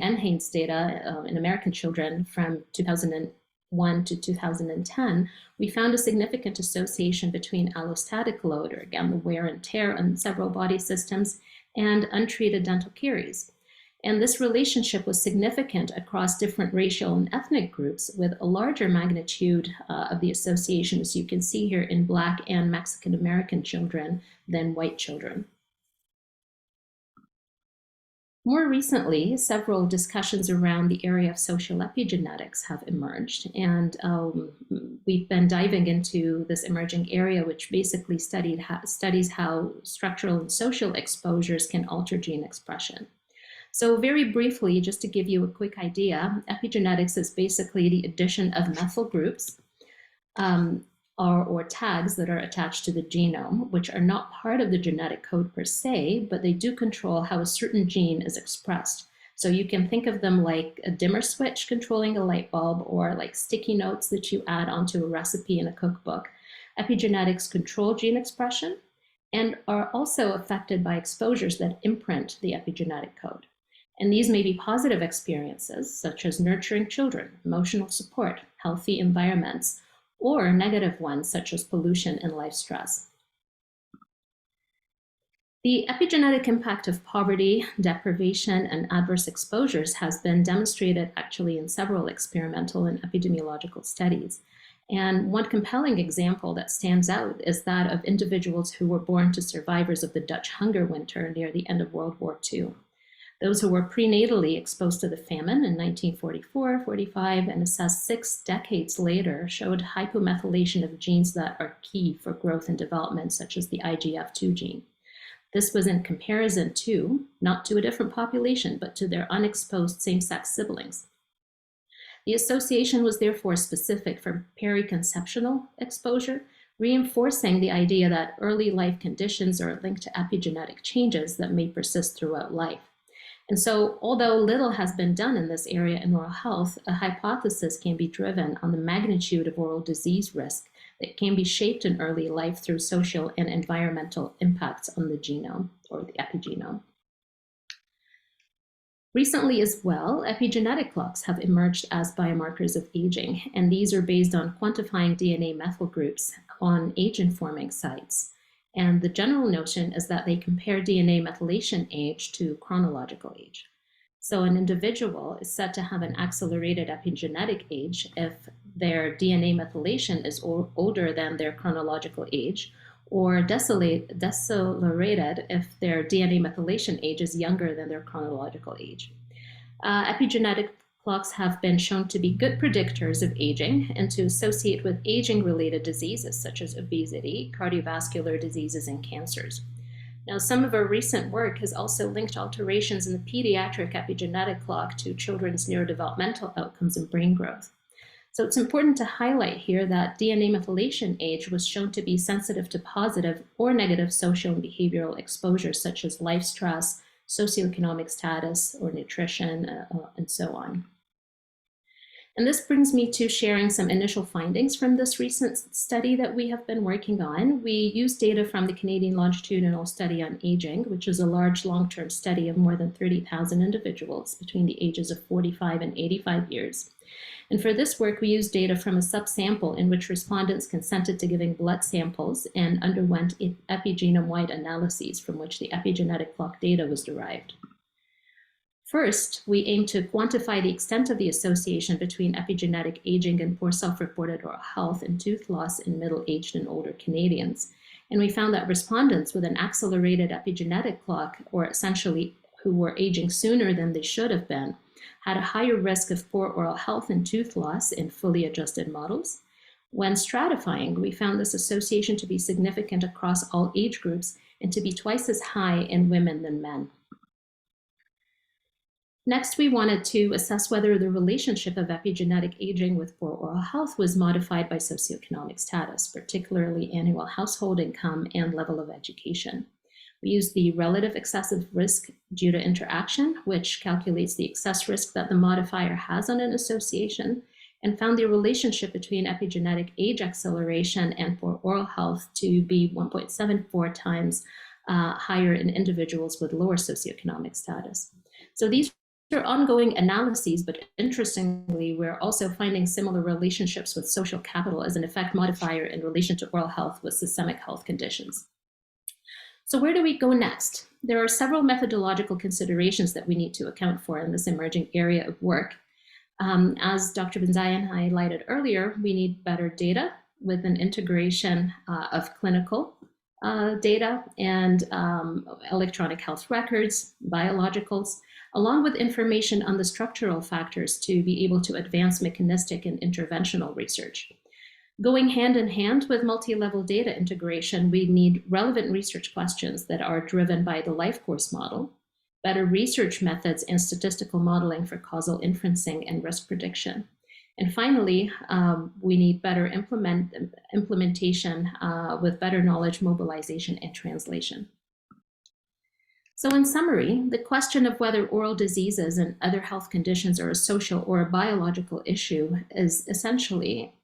NHANES data in American children from 2001 to 2010, we found a significant association between allostatic load, or again, the wear and tear on several body systems, and untreated dental caries. And this relationship was significant across different racial and ethnic groups, with a larger magnitude of the association, as you can see here, in Black and Mexican American children than white children. More recently, several discussions around the area of social epigenetics have emerged, and we've been diving into this emerging area, which basically studies how structural and social exposures can alter gene expression. So very briefly, just to give you a quick idea, epigenetics is basically the addition of methyl groups or tags that are attached to the genome, which are not part of the genetic code per se, but they do control how a certain gene is expressed. So you can think of them like a dimmer switch controlling a light bulb, or like sticky notes that you add onto a recipe in a cookbook. Epigenetics control gene expression and are also affected by exposures that imprint the epigenetic code. And these may be positive experiences, such as nurturing children, emotional support, healthy environments, or negative ones, such as pollution and life stress. The epigenetic impact of poverty, deprivation, and adverse exposures has been demonstrated actually in several experimental and epidemiological studies. And one compelling example that stands out is that of individuals who were born to survivors of the Dutch hunger winter near the end of World War II. Those who were prenatally exposed to the famine in 1944-45 and assessed 6 decades later showed hypomethylation of genes that are key for growth and development, such as the IGF-2 gene. This was in comparison to, not to a different population, but to their unexposed same-sex siblings. The association was therefore specific for periconceptional exposure, reinforcing the idea that early life conditions are linked to epigenetic changes that may persist throughout life. And so, although little has been done in this area in oral health, a hypothesis can be driven on the magnitude of oral disease risk that can be shaped in early life through social and environmental impacts on the genome, or the epigenome. Recently as well, epigenetic clocks have emerged as biomarkers of aging, and these are based on quantifying DNA methyl groups on age-informing sites. And the general notion is that they compare DNA methylation age to chronological age. So an individual is said to have an accelerated epigenetic age if their DNA methylation is older than their chronological age, or decelerated if their DNA methylation age is younger than their chronological age. Epigenetic clocks have been shown to be good predictors of aging and to associate with aging-related diseases such as obesity, cardiovascular diseases, and cancers. Now, some of our recent work has also linked alterations in the pediatric epigenetic clock to children's neurodevelopmental outcomes and brain growth. So it's important to highlight here that DNA methylation age was shown to be sensitive to positive or negative social and behavioral exposures such as life stress, socioeconomic status, or nutrition, and so on. And this brings me to sharing some initial findings from this recent study that we have been working on. We used data from the Canadian Longitudinal Study on Aging, which is a large long-term study of more than 30,000 individuals between the ages of 45 and 85 years. And for this work, we used data from a subsample in which respondents consented to giving blood samples and underwent epigenome-wide analyses from which the epigenetic clock data was derived. First, we aimed to quantify the extent of the association between epigenetic aging and poor self-reported oral health and tooth loss in middle-aged and older Canadians. And we found that respondents with an accelerated epigenetic clock, or essentially who were aging sooner than they should have been, had a higher risk of poor oral health and tooth loss in fully adjusted models. When stratifying, we found this association to be significant across all age groups and to be twice as high in women than men. Next, we wanted to assess whether the relationship of epigenetic aging with poor oral health was modified by socioeconomic status, particularly annual household income and level of education. We used the relative excessive risk due to interaction, which calculates the excess risk that the modifier has on an association, and found the relationship between epigenetic age acceleration and poor oral health to be 1.74 times higher in individuals with lower socioeconomic status. So these are ongoing analyses, but interestingly, we're also finding similar relationships with social capital as an effect modifier in relation to oral health with systemic health conditions. So where do we go next? There are several methodological considerations that we need to account for in this emerging area of work. As Dr. Benzayan highlighted earlier, we need better data with an integration of clinical data and electronic health records, biologicals, along with information on the structural factors to be able to advance mechanistic and interventional research. Going hand in hand with multi-level data integration, we need relevant research questions that are driven by the life course model, better research methods and statistical modeling for causal inferencing and risk prediction. And finally, we need better implementation with better knowledge mobilization and translation. So in summary, the question of whether oral diseases and other health conditions are a social or a biological issue is essentially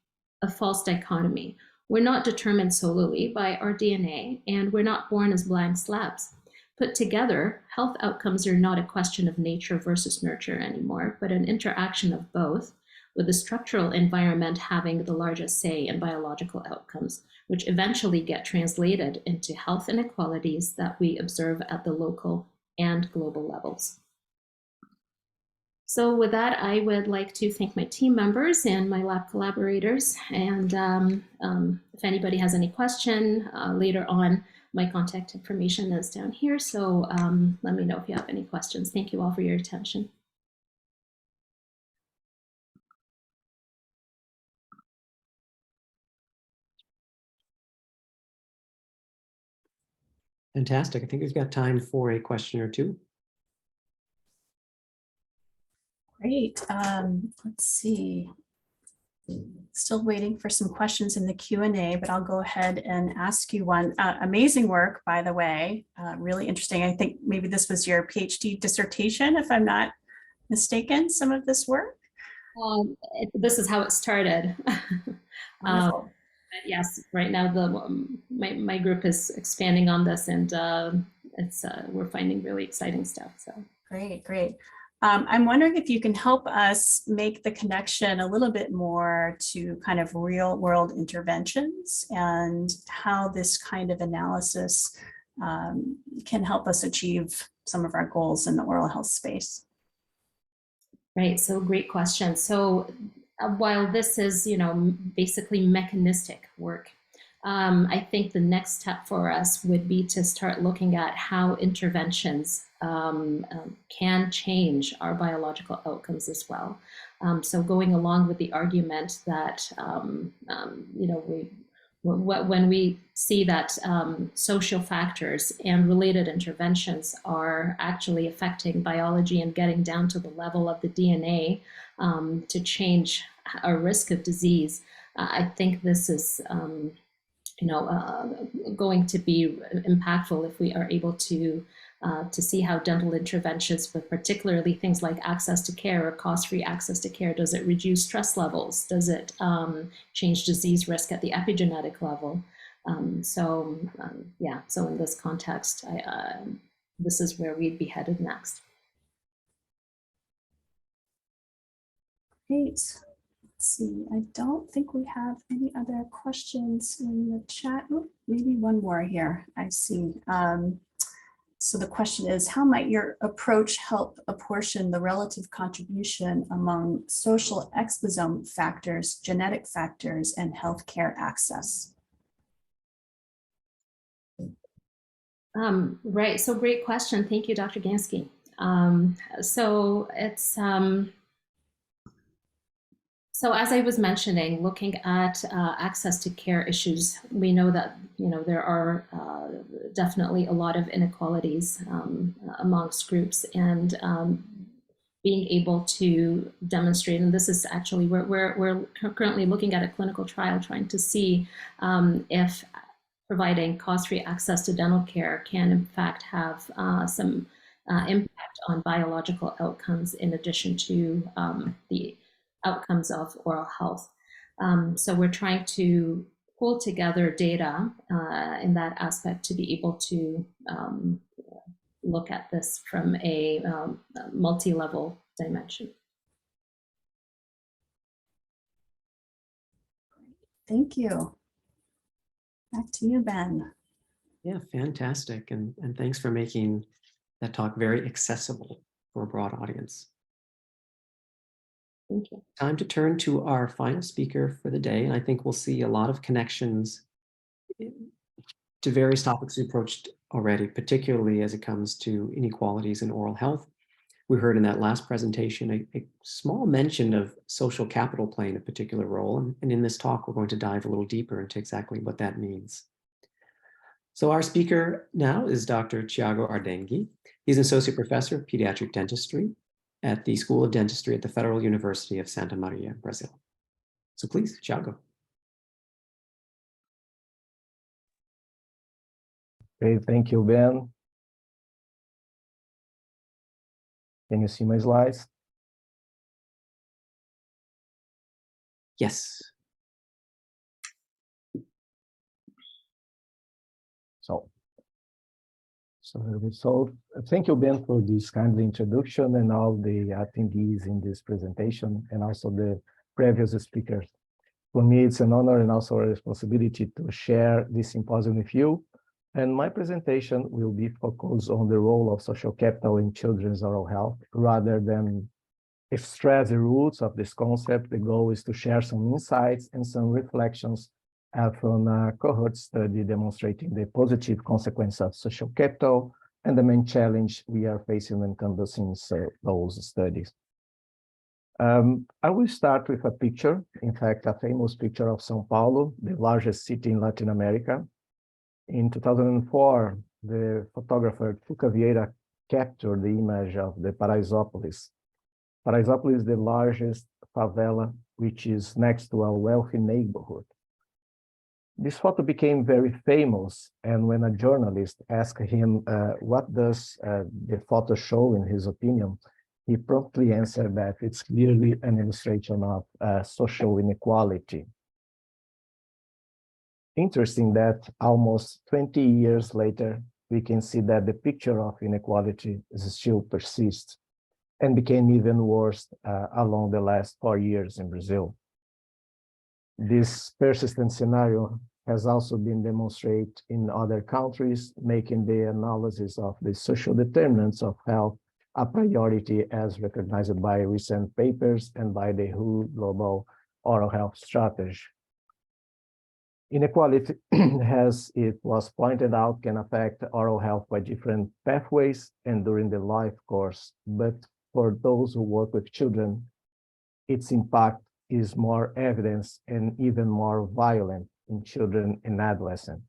a false dichotomy. We're not determined solely by our DNA, and we're not born as blank slabs. Put together, health outcomes are not a question of nature versus nurture anymore, but an interaction of both, with the structural environment having the largest say in biological outcomes, which eventually get translated into health inequalities that we observe at the local and global levels. So with that, I would like to thank my team members and my lab collaborators. And if anybody has any question later on, my contact information is down here. So let me know if you have any questions. Thank you all for your attention. Fantastic. I think we've got time for a question or two. Great. Let's see. Still waiting for some questions in the Q&A, but I'll go ahead and ask you one. Amazing work, by the way. Really interesting. I think maybe this was your PhD dissertation, if I'm not mistaken, some of this work. This is how it started. Yes, right now my group is expanding on this, and we're finding really exciting stuff. So great, great. I'm wondering if you can help us make the connection a little bit more to kind of real world interventions and how this kind of analysis can help us achieve some of our goals in the oral health space. Right, so great question. So while this is, basically mechanistic work, I think the next step for us would be to start looking at how interventions can change our biological outcomes as well. So going along with the argument that, you know, when we see that social factors and related interventions are actually affecting biology and getting down to the level of the DNA to change our risk of disease, I think this is you know, going to be impactful if we are able to see how dental interventions, with particularly things like access to care or cost-free access to care, does it reduce stress levels? Does it change disease risk at the epigenetic level? Yeah, so in this context, this is where we'd be headed next. Great. Let's see, I don't think we have any other questions in the chat. Oh, maybe one more here, I see. So the question is, how might your approach help apportion the relative contribution among social exposome factors, genetic factors, and healthcare access? Right, so great question. Thank you, Dr. Gansky. So it's, so as I was mentioning, looking at access to care issues, we know that, you know, there are definitely a lot of inequalities amongst groups, and being able to demonstrate, and this is actually, we're currently looking at a clinical trial trying to see if providing cost-free access to dental care can in fact have some impact on biological outcomes in addition to the outcomes of oral health. So we're trying to pull together data in that aspect to be able to look at this from a multi-level dimension. Thank you. Back to you, Ben. Yeah, fantastic. And thanks for making that talk very accessible for a broad audience. Thank you. Time to turn to our final speaker for the day. And I think we'll see a lot of connections to various topics we approached already, particularly as it comes to inequalities in oral health. We heard in that last presentation a small mention of social capital playing a particular role. And in this talk, we're going to dive a little deeper into exactly what that means. So our speaker now is Dr. Tiago Ardenghy. He's an associate professor of pediatric dentistry at the School of Dentistry at the Federal University of Santa Maria, Brazil. So please, Tiago. Okay, thank you, Ben. Can you see my slides? Yes. So thank you, Ben, for this kind introduction and all the attendees in this presentation, and also the previous speakers. For me, it's an honor and also a responsibility to share this symposium with you. And my presentation will be focused on the role of social capital in children's oral health, rather than stress the roots of this concept. The goal is to share some insights and some reflections from a cohort study demonstrating the positive consequence of social capital and the main challenge we are facing when conducting those studies. I will start with a picture, in fact, a famous picture of São Paulo, the largest city in Latin America. In 2004, the photographer Tuca Vieira captured the image of the Paraisópolis. Paraisópolis is the largest favela, which is next to a wealthy neighborhood. This photo became very famous, and when a journalist asked him what does the photo show in his opinion, he promptly answered that it's clearly an illustration of social inequality. Interesting that almost 20 years later, we can see that the picture of inequality still persists and became even worse along the last 4 years in Brazil. This persistent scenario has also been demonstrated in other countries, making the analysis of the social determinants of health a priority as recognized by recent papers and by the WHO Global Oral Health Strategy. Inequality, as it was pointed out, can affect oral health by different pathways and during the life course. But for those who work with children, its impact is more evident and even more violent in children and adolescents.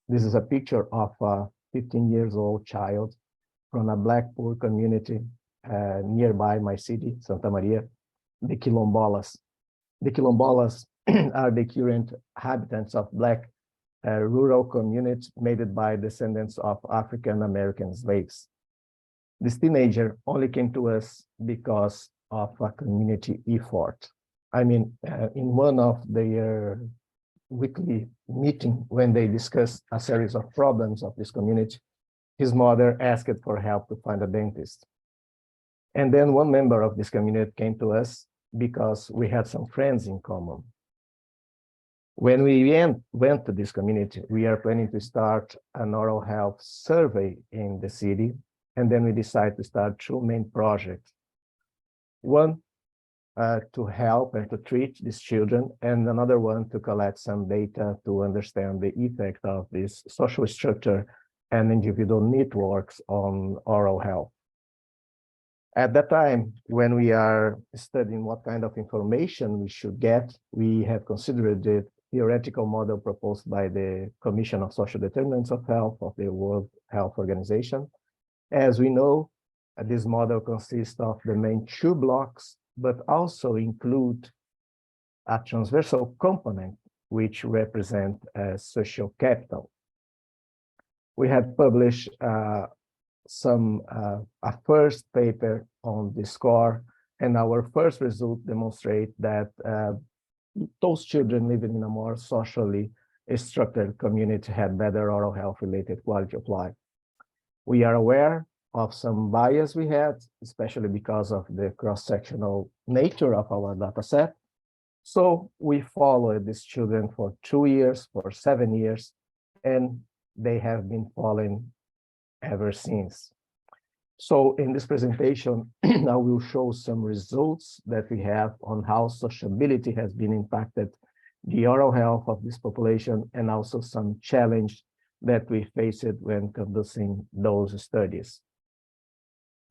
This is a picture of a 15-year-old child from a Black poor community nearby my city, Santa Maria, the Quilombolas. The Quilombolas are the current inhabitants of Black rural communities made by descendants of African-American slaves. This teenager only came to us because of a community effort. I mean, in one of their weekly meeting, when they discussed a series of problems of this community, his mother asked for help to find a dentist. And then one member of this community came to us because we had some friends in common. When we went to this community, we are planning to start an oral health survey in the city, and then we decided to start two main projects. One, to help and to treat these children, and another one to collect some data to understand the effect of this social structure and individual networks on oral health. At that time, when we are studying what kind of information we should get, we have considered the theoretical model proposed by the Commission of Social Determinants of Health of the World Health Organization. As we know, this model consists of the main two blocks, but also include a transversal component which represent social capital. We have published a first paper on this score, and our first result demonstrate that those children living in a more socially structured community had better oral health related quality of life. We are aware of some bias we had, especially because of the cross-sectional nature of our data set. So we followed these children for 2 years, for 7 years, and they have been following ever since. So in this presentation, I will show some results that we have on how sociability has been impacted the oral health of this population, and also some challenge that we faced when conducting those studies.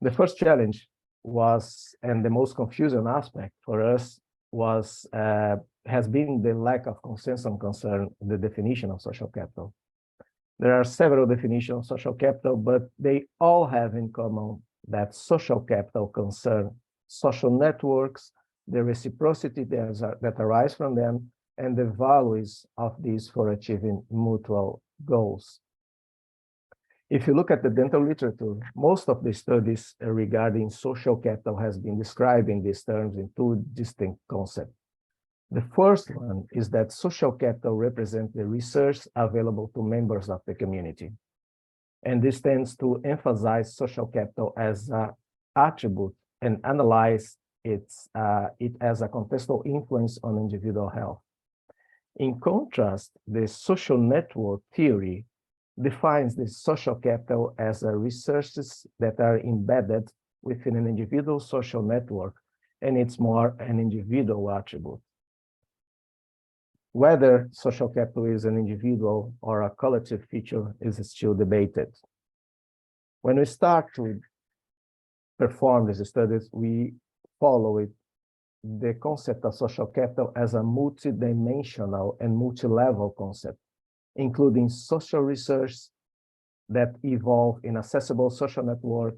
The first challenge was, and the most confusing aspect for us was, has been the lack of consensus concerning the definition of social capital. There are several definitions of social capital, but they all have in common that social capital concern social networks, the reciprocity that arise from them, and the values of these for achieving mutual goals. If you look at the dental literature, most of the studies regarding social capital has been describing these terms in two distinct concepts. The first one is that social capital represents the research available to members of the community. And this tends to emphasize social capital as an attribute and analyze it as a contextual influence on individual health. In contrast, the social network theory defines the social capital as resources that are embedded within an individual social network, and it's more an individual attribute. Whether social capital is an individual or a collective feature is still debated. When we start to perform these studies, we follow the concept of social capital as a multidimensional and multi-level concept, including social research that evolve in accessible social network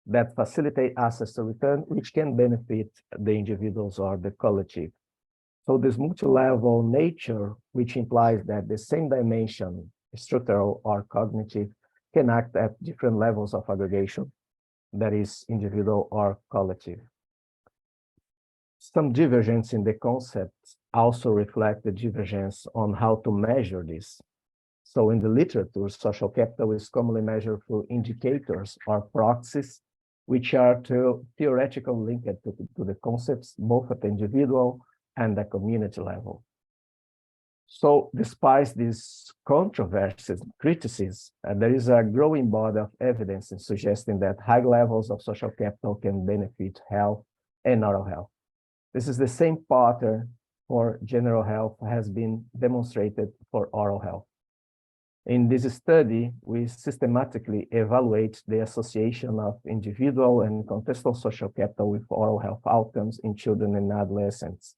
that facilitate access to return, which can benefit the individuals or the collective. So this multi-level nature, which implies that the same dimension, structural or cognitive, can act at different levels of aggregation, that is individual or collective. Some divergence in the concepts also reflect the divergence on how to measure this. So in the literature, social capital is commonly measured through indicators or proxies, which are theoretically linked to the concepts, both at the individual and the community level. So despite these controversies and criticisms, there is a growing body of evidence in suggesting that high levels of social capital can benefit health and oral health. This is the same pattern for general health has been demonstrated for oral health. In this study, we systematically evaluate the association of individual and contextual social capital with oral health outcomes in children and adolescents.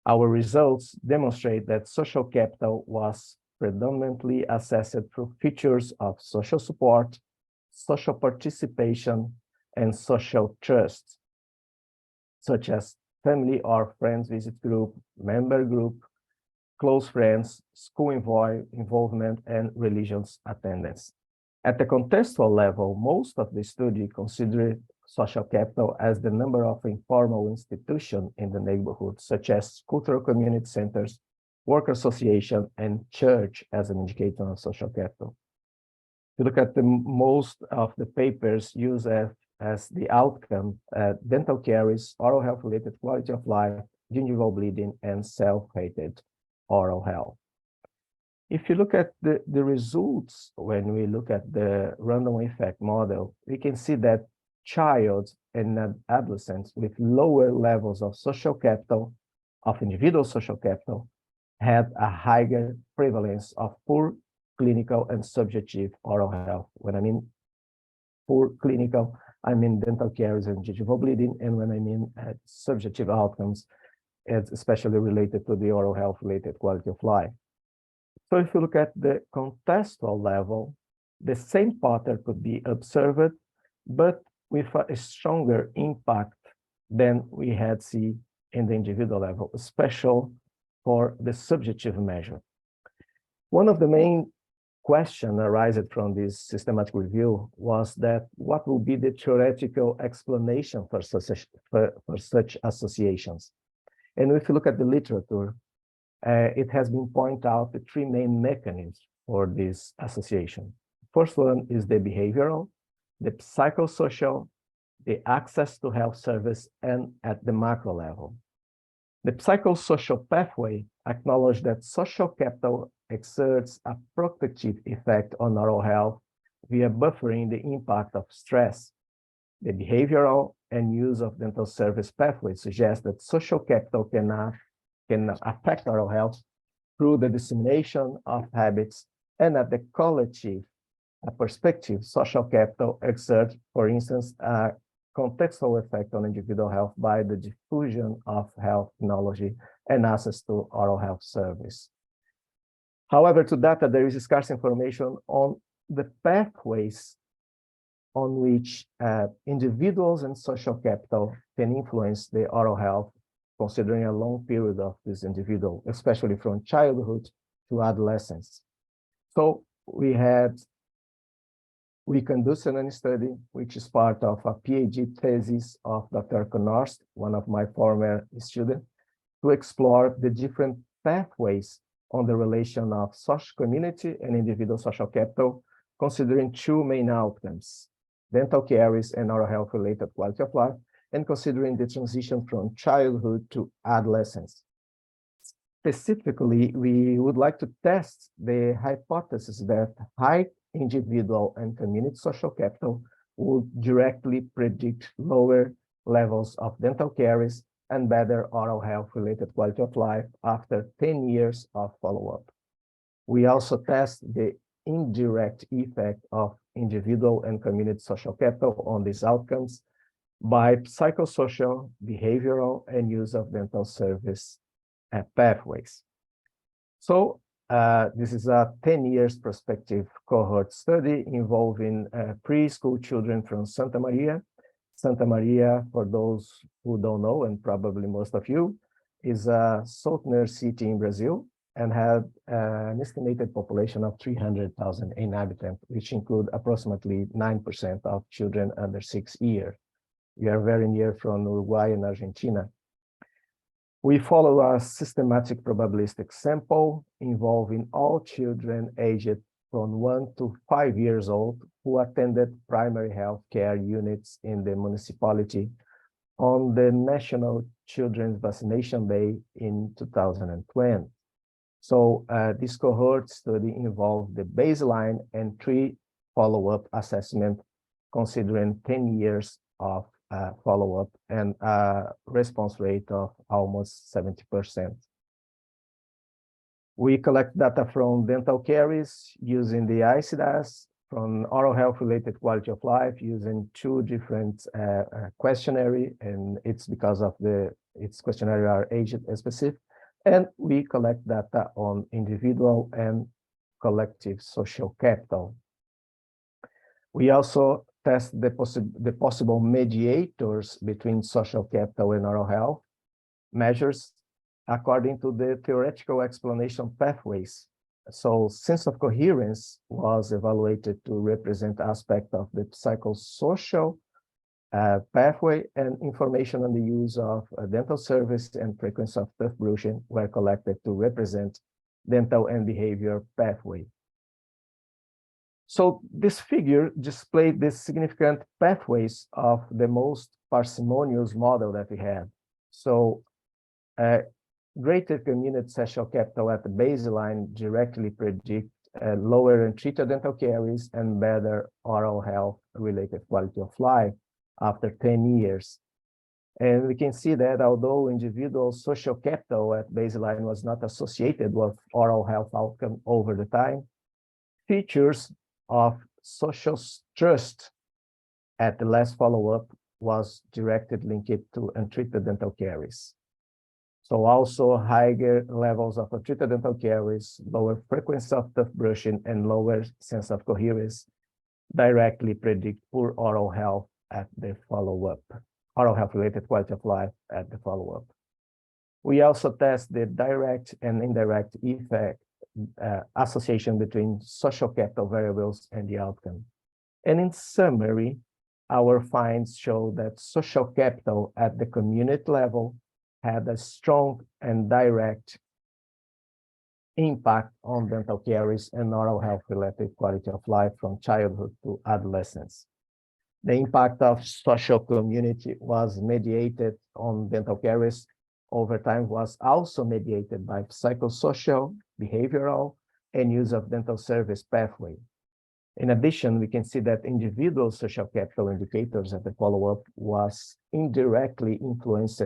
Our results demonstrate that social capital was predominantly assessed through features of social support, social participation, and social trust, such as family or friends visit group, member group, close friends, school involvement, and religious attendance. At the contextual level, most of the study considered social capital as the number of informal institutions in the neighborhood, such as cultural community centers, work association, and church as an indicator of social capital. If you look at the most of the papers use as the outcome, dental caries, oral health-related quality of life, gingival bleeding, and self-rated oral health. If you look at the results, when we look at the random effect model, we can see that child and adolescents with lower levels of social capital, of individual social capital, had a higher prevalence of poor clinical and subjective oral health. When I mean poor clinical, I mean dental caries and gingival bleeding, and when I mean subjective outcomes, it's especially related to the oral health-related quality of life. So if you look at the contextual level, the same pattern could be observed, but with a stronger impact than we had seen in the individual level, especially for the subjective measure. One of the main questions arising from this systematic review was that what will be the theoretical explanation for such associations? And if you look at the literature, it has been pointed out the three main mechanisms for this association. First one is the behavioral, the psychosocial, the access to health service, and at the macro level. The psychosocial pathway acknowledges that social capital exerts a protective effect on oral health via buffering the impact of stress. The behavioral and use of dental service pathway suggests that social capital can affect oral health through the dissemination of habits, and at the collective perspective, social capital exerts, for instance, a contextual effect on individual health by the diffusion of health knowledge and access to oral health service. However, to data, there is scarce information on the pathways on which individuals and social capital can influence the oral health, considering a long period of this individual, especially from childhood to adolescence. So we conducted a study, which is part of a PhD thesis of Dr. Connors, one of my former students, to explore the different pathways on the relation of social community and individual social capital, considering two main outcomes: dental caries and oral health related quality of life, and considering the transition from childhood to adolescence. Specifically, we would like to test the hypothesis that high individual and community social capital would directly predict lower levels of dental caries and better oral health related quality of life after 10 years of follow-up. We also test the indirect effect of individual and community social capital on these outcomes by psychosocial, behavioral, and use of dental service pathways. So this is a 10 years prospective cohort study involving preschool children from Santa Maria. Santa Maria, for those who don't know, and probably most of you, is a southern city in Brazil and had an estimated population of 300,000 inhabitants, which include approximately 9% of children under 6 years. We are very near from Uruguay and Argentina. We follow a systematic probabilistic sample involving all children aged from 1 to 5 years old who attended primary health care units in the municipality on the National Children's Vaccination Day in 2020. So this cohort study involved the baseline and 3 follow-up assessment considering 10 years of follow-up and a response rate of almost 70%. We collect data from dental caries using the ICDAS, from oral health related quality of life using 2 different questionnaire, and it's because of its questionnaire are age specific. And we collect data on individual and collective social capital. We also test the possible mediators between social capital and oral health measures according to the theoretical explanation pathways. So sense of coherence was evaluated to represent aspect of the psychosocial pathway, and information on the use of dental service and frequency of tooth brushing were collected to represent dental and behavior pathway. So this figure displayed the significant pathways of the most parsimonious model that we had. So greater community social capital at the baseline directly predict lower untreated dental caries and better oral health related quality of life after 10 years. And we can see that although individual social capital at baseline was not associated with oral health outcome over the time, features of social trust at the last follow-up was directly linked to untreated dental caries. So also higher levels of untreated dental caries, lower frequency of tooth brushing, and lower sense of coherence directly predict poor oral health at the follow-up, oral health related quality of life at the follow-up. We also test the direct and indirect effect association between social capital variables and the outcome. And in summary, our finds show that social capital at the community level had a strong and direct impact on dental caries and oral health related quality of life from childhood to adolescence. The impact of social community was mediated on dental caries over time, was also mediated by psychosocial, behavioral, and use of dental service pathway. In addition, we can see that individual social capital indicators at the follow-up was indirectly influenced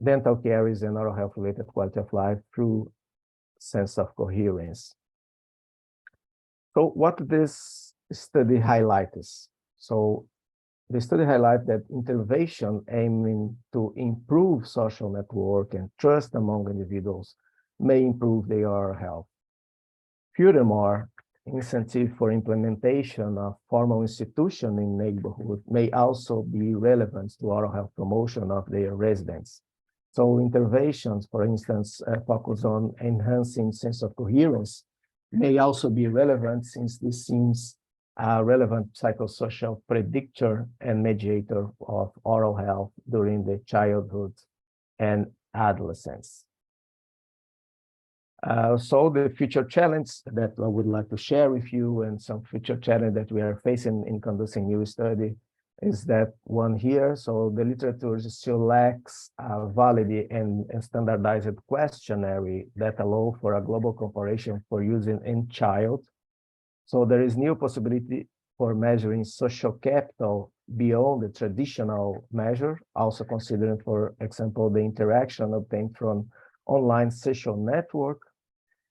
dental caries and oral health related quality of life through sense of coherence. So what this study highlights? So the study highlights that intervention aiming to improve social network and trust among individuals may improve their oral health. Furthermore, incentive for implementation of formal institution in neighborhood may also be relevant to oral health promotion of their residents. So interventions, for instance, focus on enhancing sense of coherence may also be relevant, since this seems a relevant psychosocial predictor and mediator of oral health during the childhood and adolescence. So the future challenge that I would like to share with you, and some future challenge that we are facing in conducting new study, is that one here. So the literature still lacks a valid and standardized questionnaire that allow for a global comparison for using in child. So there is new possibility for measuring social capital beyond the traditional measure, also considering, for example, the interaction obtained from online social network.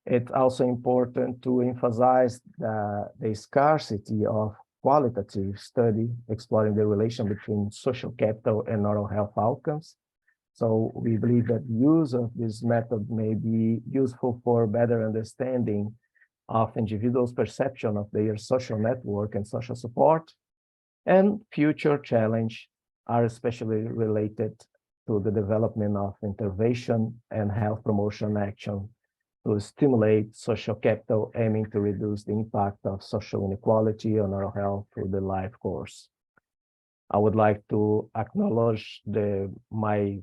It's also important to emphasize the scarcity of qualitative study exploring the relation between social capital and oral health outcomes. So we believe that use of this method may be useful for better understanding of individuals' perception of their social network and social support. And future challenge are especially related to the development of intervention and health promotion action to stimulate social capital, aiming to reduce the impact of social inequality on oral health through the life course. I would like to acknowledge my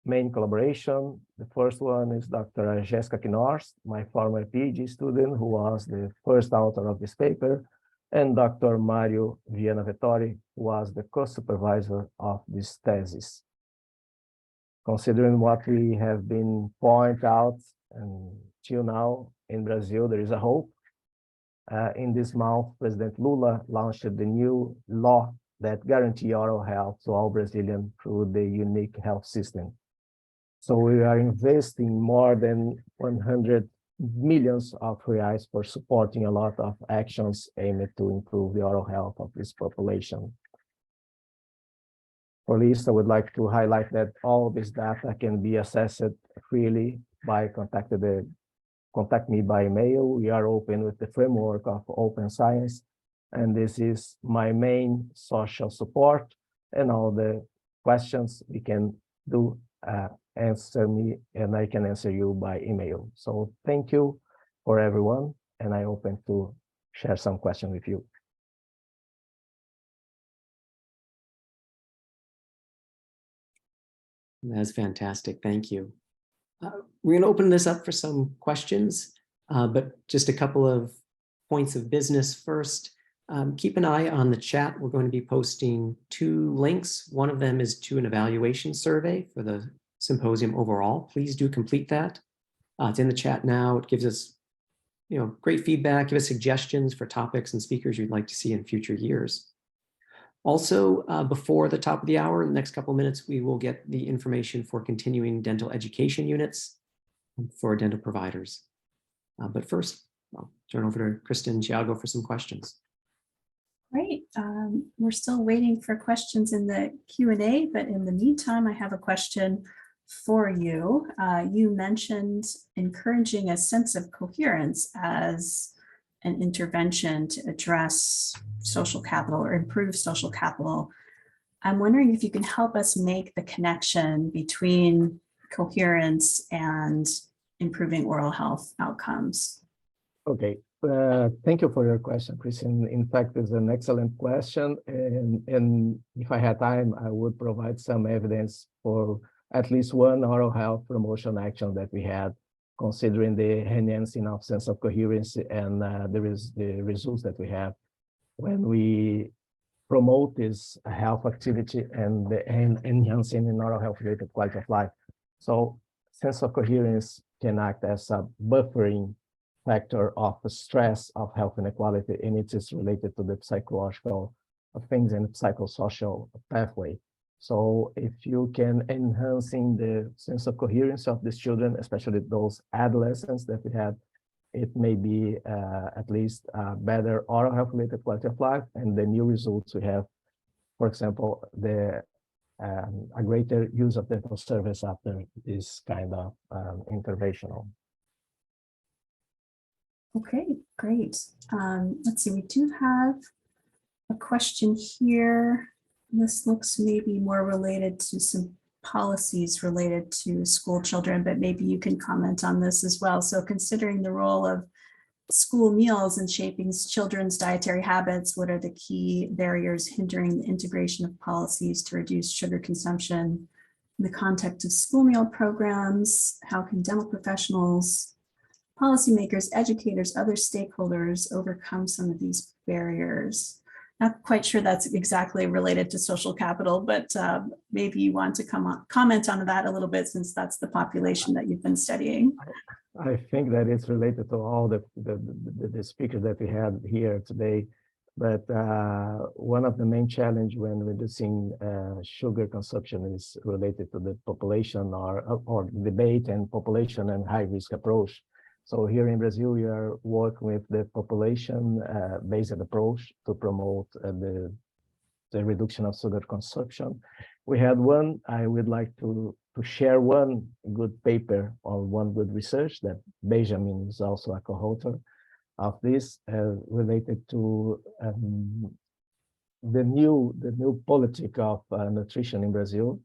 main collaboration. The first one is Dr. Jessica Knorst, my former PhD student, who was the first author of this paper, and Dr. Mario Viana Vettori, who was the co-supervisor of this thesis. Considering what we have been pointed out until now, in Brazil, there is a hope. In this month, President Lula launched the new law that guarantee oral health to all Brazilians through the unique health system. So we are investing more than 100 millions of reais for supporting a lot of actions aimed to improve the oral health of this population. For this, I would like to highlight that all this data can be accessed freely by contact me by email. We are open with the framework of open science, and this is my main social support, and all the questions we can do answer me, and I can answer you by email. So thank you for everyone, and I open to share some questions with you. That's fantastic. Thank you. We're going to open this up for some questions, but just a couple of points of business first. Keep an eye on the chat. We're going to be posting 2 links. One of them is to an evaluation survey for the symposium overall. Please do complete that. It's in the chat now. It gives us, great feedback, give us suggestions for topics and speakers you'd like to see in future years. Also, before the top of the hour, in the next couple of minutes, we will get the information for continuing dental education units for dental providers. But first, I'll turn over to Kristen Giago for some questions. Great. We're still waiting for questions in the Q&A, but in the meantime, I have a question for you. You mentioned encouraging a sense of coherence as an intervention to address social capital or improve social capital. I'm wondering if you can help us make the connection between coherence and improving oral health outcomes. Okay, thank you for your question, Christian. In fact, it's an excellent question. And if I had time, I would provide some evidence for at least one oral health promotion action that we had, considering the enhancing of sense of coherence and the results that we have when we promote this health activity and enhancing in oral health related quality of life. So sense of coherence can act as a buffering factor of the stress of health inequality, and it is related to the psychological things and psychosocial pathway. So if you can enhancing the sense of coherence of these children, especially those adolescents that we had, it may be at least better oral health related quality of life, and the new results we have, for example, a greater use of dental service after this kind of interventional. Okay, great. Let's see, we do have a question here. This looks maybe more related to some policies related to school children, but maybe you can comment on this as well. So considering the role of school meals in shaping children's dietary habits, what are the key barriers hindering the integration of policies to reduce sugar consumption in the context of school meal programs? How can dental professionals, policymakers, educators, other stakeholders overcome some of these barriers? Not quite sure that's exactly related to social capital, but maybe you want to comment on that a little bit, since that's the population that you've been studying. I think that it's related to all the speakers that we had here today. But one of the main challenge when reducing sugar consumption is related to the population or debate and population and high risk approach. So here in Brazil, we are working with the population-based approach to promote the reduction of sugar consumption. We had one, I would like to share one good paper on one good research that Benjamin is also a co-author of this, related to the new politic of nutrition in Brazil.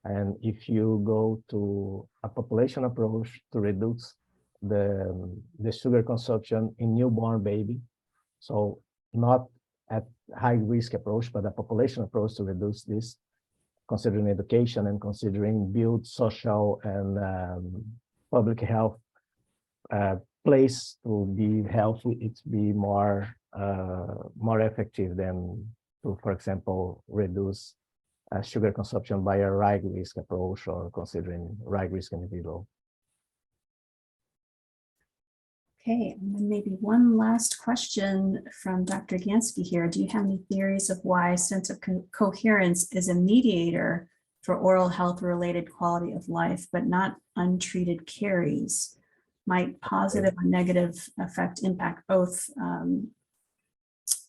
And if you go to a population approach to reduce the sugar consumption in newborn baby, so not at high risk approach, but a population approach to reduce this, considering education and considering build social and public health place to be healthy, it's be more effective than to, for example, reduce sugar consumption by a high risk approach or considering high risk individual. Okay, and then maybe one last question from Dr. Gansky here. Do you have any theories of why sense of coherence is a mediator for oral health related quality of life, but not untreated caries? Might positive or negative effect impact both?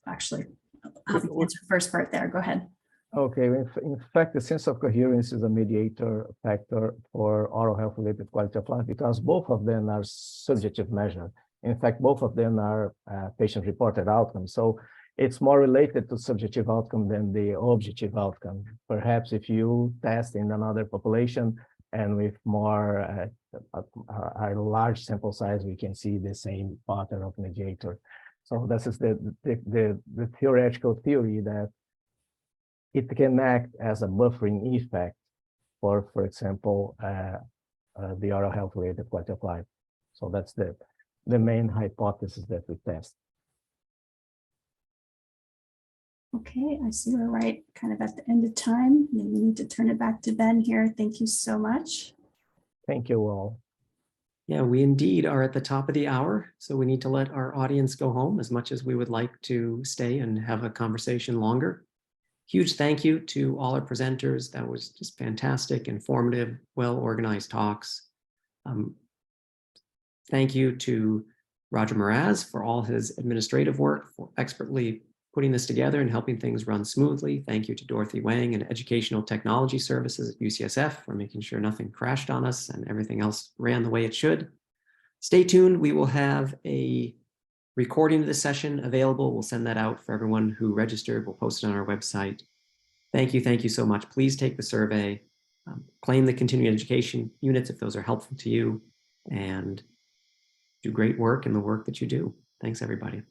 Actually, I'll have you answer the first part there. Go ahead. Okay, in fact, the sense of coherence is a mediator factor for oral health related quality of life because both of them are subjective measures. In fact, both of them are patient reported outcomes. So it's more related to subjective outcome than the objective outcome. Perhaps if you test in another population and with more a large sample size, we can see the same pattern of mediator. So this is the theoretical theory that it can act as a buffering effect for example, the oral health related quality of life. So that's the main hypothesis that we test. Okay, I see we're right kind of at the end of time. Maybe we need to turn it back to Ben here. Thank you so much. Thank you all. Yeah, we indeed are at the top of the hour, so we need to let our audience go home as much as we would like to stay and have a conversation longer. Huge thank you to all our presenters. That was just fantastic, informative, well-organized talks. Thank you to Roger Mraz for all his administrative work, for expertly putting this together and helping things run smoothly. Thank you to Dorothy Wang and Educational Technology Services at UCSF for making sure nothing crashed on us and everything else ran the way it should. Stay tuned. We will have a recording of this session available. We'll send that out for everyone who registered. We'll post it on our website. Thank you so much. Please take the survey, claim the continuing education units if those are helpful to you, and do great work in the work that you do. Thanks, everybody.